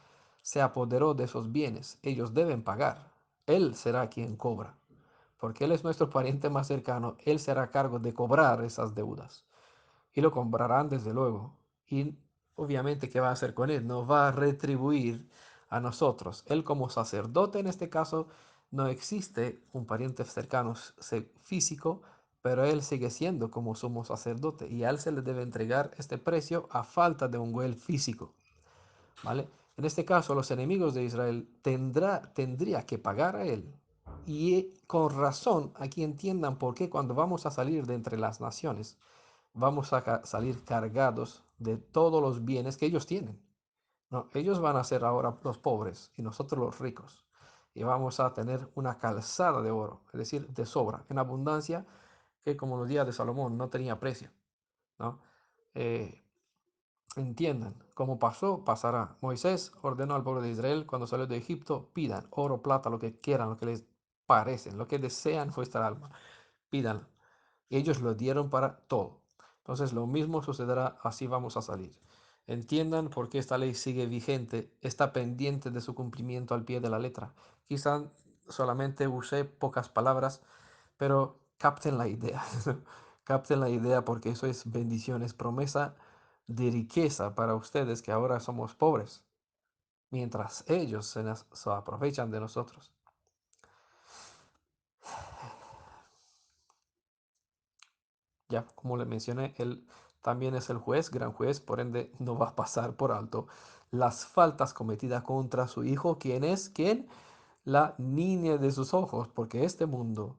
se apoderó de esos bienes. Ellos deben pagar. Él será quien cobra. Porque Él es nuestro pariente más cercano. Él será a cargo de cobrar esas deudas. Y lo cobrarán desde luego. Y obviamente, ¿qué va a hacer con Él? Nos va a retribuir a nosotros. Él como sacerdote en este caso no existe un pariente cercano físico, pero Él sigue siendo como sumo sacerdote. Y a Él se le debe entregar este precio a falta de un goel físico. ¿Vale? En este caso, los enemigos de Israel tendría que pagar a él. Y con razón, aquí entiendan por qué cuando vamos a salir de entre las naciones, vamos a salir cargados de todos los bienes que ellos tienen. No, ellos van a ser ahora los pobres y nosotros los ricos. Y vamos a tener una calzada de oro, es decir, de sobra, en abundancia, que como los días de Salomón no tenía precio. ¿No? Eh, Entiendan, como pasó, pasará. Moisés ordenó al pueblo de Israel cuando salió de Egipto, pidan oro, plata, lo que quieran, lo que les parecen, lo que desean vuestra alma, pídanlo. Y ellos lo dieron para todo. Entonces lo mismo sucederá, así vamos a salir. Entiendan por qué esta ley sigue vigente, está pendiente de su cumplimiento al pie de la letra. Quizá solamente usé pocas palabras, pero capten la idea. Capten la idea porque eso es bendición, es promesa de riqueza para ustedes que ahora somos pobres, mientras ellos se aprovechan de nosotros. Ya, como le mencioné, él también es el juez, gran juez, por ende no va a pasar por alto las faltas cometidas contra su hijo, ¿quién es? ¿Quién? La niña de sus ojos, porque este mundo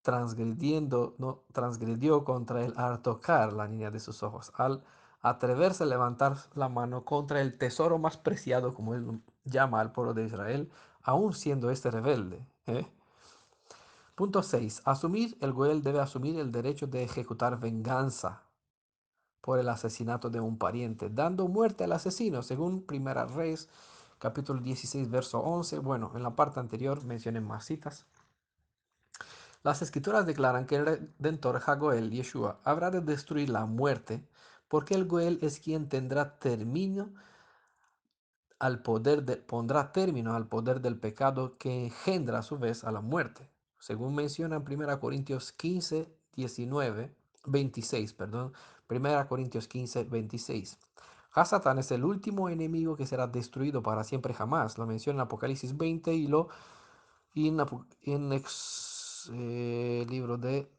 transgrediendo, no, transgredió contra él al tocar la niña de sus ojos, al atreverse a levantar la mano contra el tesoro más preciado, como él llama al pueblo de Israel, aún siendo este rebelde. ¿Eh? Punto 6. Asumir, el Goel debe asumir el derecho de ejecutar venganza por el asesinato de un pariente, dando muerte al asesino, según Primera Reyes, capítulo 16, verso 11. Bueno, en la parte anterior mencioné más citas. Las escrituras declaran que el Redentor Hagoel, Yeshua, habrá de destruir la muerte, porque el Goel es quien tendrá término pondrá término al poder del pecado que engendra a su vez a la muerte. Según menciona en 1 Corintios 15, 19, 26, perdón. Primera Corintios 15, 26. Hasatán es el último enemigo que será destruido para siempre jamás. Lo menciona en Apocalipsis 20 y en libro de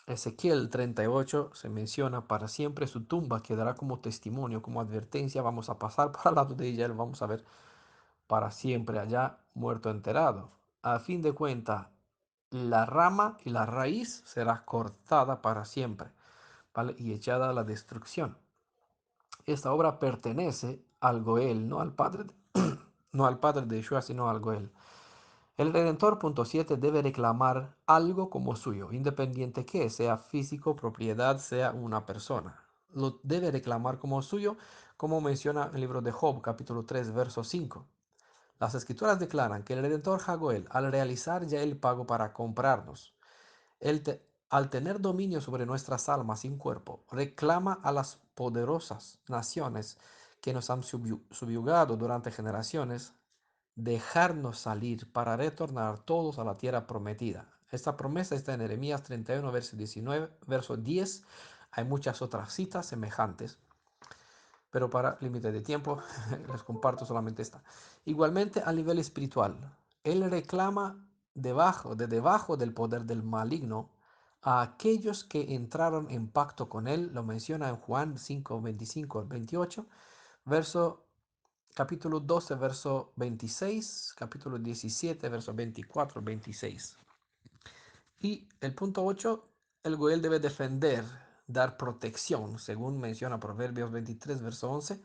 Ezequiel 38 se menciona para siempre su tumba quedará como testimonio, como advertencia. Vamos a pasar por al lado de ella, lo vamos a ver para siempre allá muerto enterrado. A fin de cuentas, la rama y la raíz será cortada para siempre, ¿vale? Y echada a la destrucción. Esta obra pertenece al Goel, no al Padre, no al Padre de Yeshua, sino al Goel. El Redentor, punto 7, debe reclamar algo como suyo, independiente que sea físico, propiedad, sea una persona. Lo debe reclamar como suyo, como menciona el libro de Job, capítulo 3, verso 5. Las escrituras declaran que el Redentor Jagoel, al realizar ya el pago para comprarnos, al tener dominio sobre nuestras almas sin cuerpo, reclama a las poderosas naciones que nos han subyugado durante generaciones dejarnos salir para retornar todos a la tierra prometida. Esta promesa está en Jeremías 31, verso 19, verso 10. Hay muchas otras citas semejantes, pero para límite de tiempo les comparto solamente esta. Igualmente a nivel espiritual, él reclama debajo del poder del maligno a aquellos que entraron en pacto con él, lo menciona en Juan 5, 25 al 28, verso capítulo 12, verso 26, capítulo 17, verso 24 al 26. Y el punto 8, el Goel debe defender, dar protección, según menciona Proverbios 23, verso 11.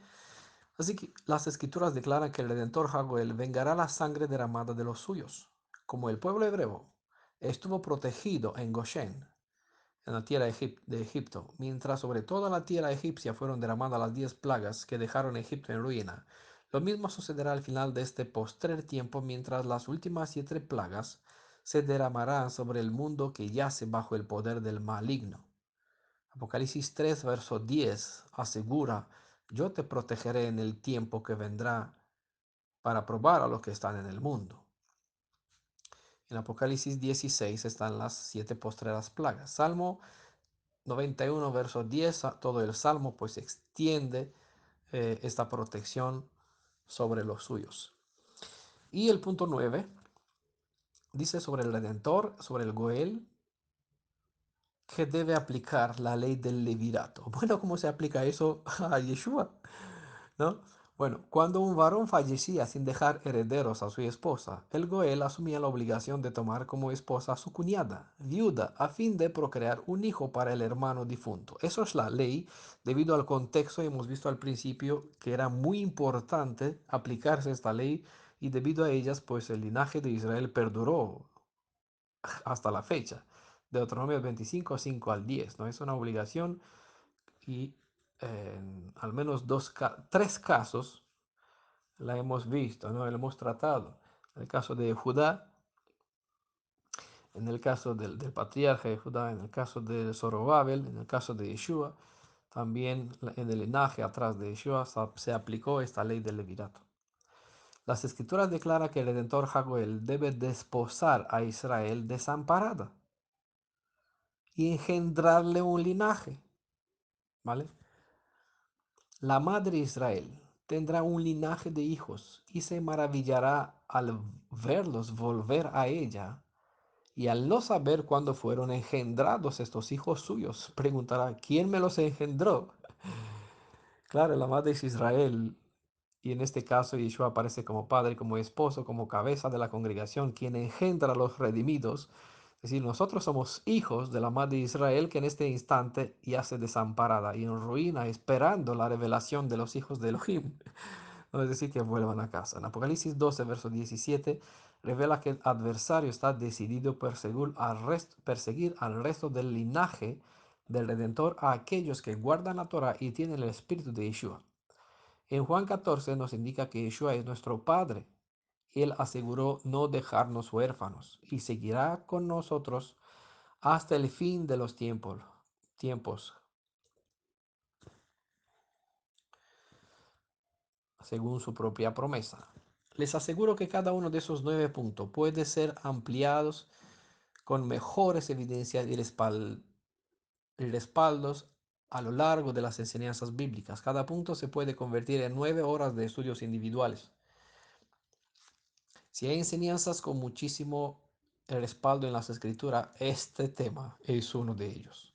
Así que las escrituras declaran que el Redentor Jagoel vengará la sangre derramada de los suyos, como el pueblo hebreo estuvo protegido en Goshen, en la tierra de Egipto, mientras sobre toda la tierra egipcia fueron derramadas las 10 plagas que dejaron Egipto en ruina. Lo mismo sucederá al final de este postrer tiempo, mientras las últimas 7 plagas se derramarán sobre el mundo que yace bajo el poder del maligno. Apocalipsis 3, verso 10 asegura, yo te protegeré en el tiempo que vendrá para probar a los que están en el mundo. En Apocalipsis 16 están las 7 postreras plagas. Salmo 91, verso 10, todo el salmo pues extiende esta protección sobre los suyos. Y el punto 9 dice sobre el Redentor, sobre el Goel, que debe aplicar la ley del levirato. Bueno, ¿cómo se aplica eso a Yeshua? ¿No? Bueno, cuando un varón fallecía sin dejar herederos a su esposa, el Goel asumía la obligación de tomar como esposa a su cuñada, viuda, a fin de procrear un hijo para el hermano difunto. Eso es la ley, debido al contexto, hemos visto al principio que era muy importante aplicarse esta ley y debido a ellas, pues el linaje de Israel perduró hasta la fecha. Deuteronomio 25, 5 al 10, ¿no? Es una obligación y en al menos tres casos la hemos visto, ¿no? La hemos tratado. En el caso de Judá, en el caso del patriarca de Judá, en el caso de Zorobabel, en el caso de Yeshua, también en el linaje atrás de Yeshua se aplicó esta ley del levirato. Las escrituras declaran que el Redentor Jagoel debe desposar a Israel desamparada y engendrarle un linaje, ¿vale? La madre Israel tendrá un linaje de hijos y se maravillará al verlos volver a ella. Y al no saber cuándo fueron engendrados estos hijos suyos, preguntará, ¿quién me los engendró? Claro, la madre es Israel, y en este caso Yeshua aparece como padre, como esposo, como cabeza de la congregación, quien engendra a los redimidos. Es decir, nosotros somos hijos de la madre de Israel que en este instante yace desamparada y en ruina, esperando la revelación de los hijos de Elohim. No es decir, que vuelvan a casa. En Apocalipsis 12, verso 17, revela que el adversario está decidido a perseguir al resto del linaje del Redentor, a aquellos que guardan la Torah y tienen el espíritu de Yeshua. En Juan 14 nos indica que Yeshua es nuestro Padre. Él aseguró no dejarnos huérfanos y seguirá con nosotros hasta el fin de los tiempos, según su propia promesa. Les aseguro que cada uno de esos 9 puntos puede ser ampliados con mejores evidencias y respaldos a lo largo de las enseñanzas bíblicas. Cada punto se puede convertir en 9 horas de estudios individuales. Si hay enseñanzas con muchísimo respaldo en las escrituras, este tema es uno de ellos.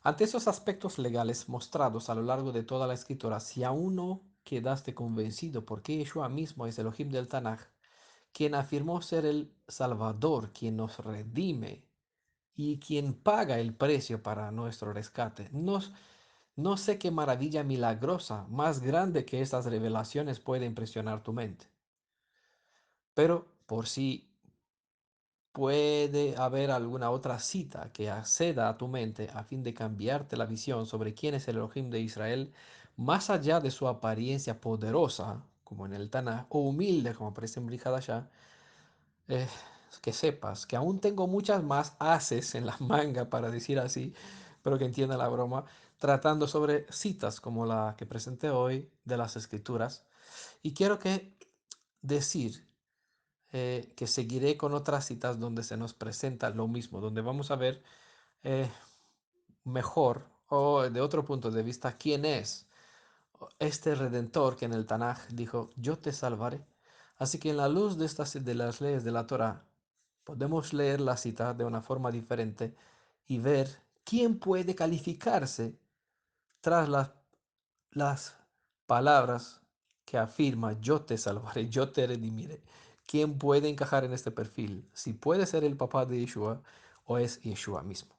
Ante esos aspectos legales mostrados a lo largo de toda la escritura, si aún no quedaste convencido por qué Yeshua mismo es Elohim del Tanaj, quien afirmó ser el Salvador, quien nos redime y quien paga el precio para nuestro rescate, no sé qué maravilla milagrosa más grande que estas revelaciones puede impresionar tu mente. Pero por si puede haber alguna otra cita que acceda a tu mente a fin de cambiarte la visión sobre quién es el Elohim de Israel, más allá de su apariencia poderosa, como en el Tanaj, o humilde, como aparece en Brit Hadashah, eh, que sepas que aún tengo muchas más haces en la manga, para decir así, pero que entienda la broma, tratando sobre citas como la que presenté hoy de las Escrituras. Y quiero que decir que seguiré con otras citas donde se nos presenta lo mismo, donde vamos a ver eh, mejor o de otro punto de vista quién es este redentor que en el Tanaj dijo, yo te salvaré. Así que en la luz de estas de las leyes de la Torah, podemos leer la cita de una forma diferente y ver quién puede calificarse tras las palabras que afirma, yo te salvaré, yo te redimiré. ¿Quién puede encajar en este perfil? Si puede ser el papá de Yeshua o es Yeshua mismo.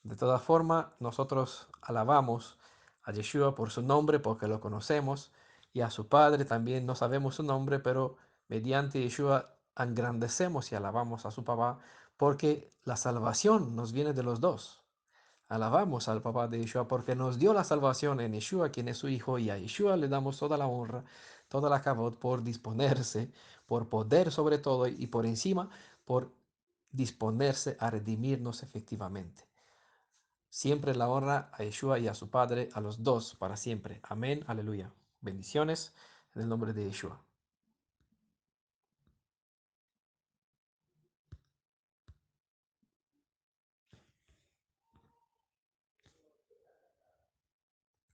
De todas formas, nosotros alabamos a Yeshua por su nombre porque lo conocemos y a su padre también no sabemos su nombre, pero mediante Yeshua engrandecemos y alabamos a su papá porque la salvación nos viene de los dos. Alabamos al papá de Yeshua porque nos dio la salvación en Yeshua, quien es su hijo, y a Yeshua le damos toda la honra, toda la cabot por disponerse, por poder sobre todo y por encima, por disponerse a redimirnos efectivamente. Siempre la honra a Yeshua y a su Padre, a los dos, para siempre. Amén, aleluya. Bendiciones en el nombre de Yeshua.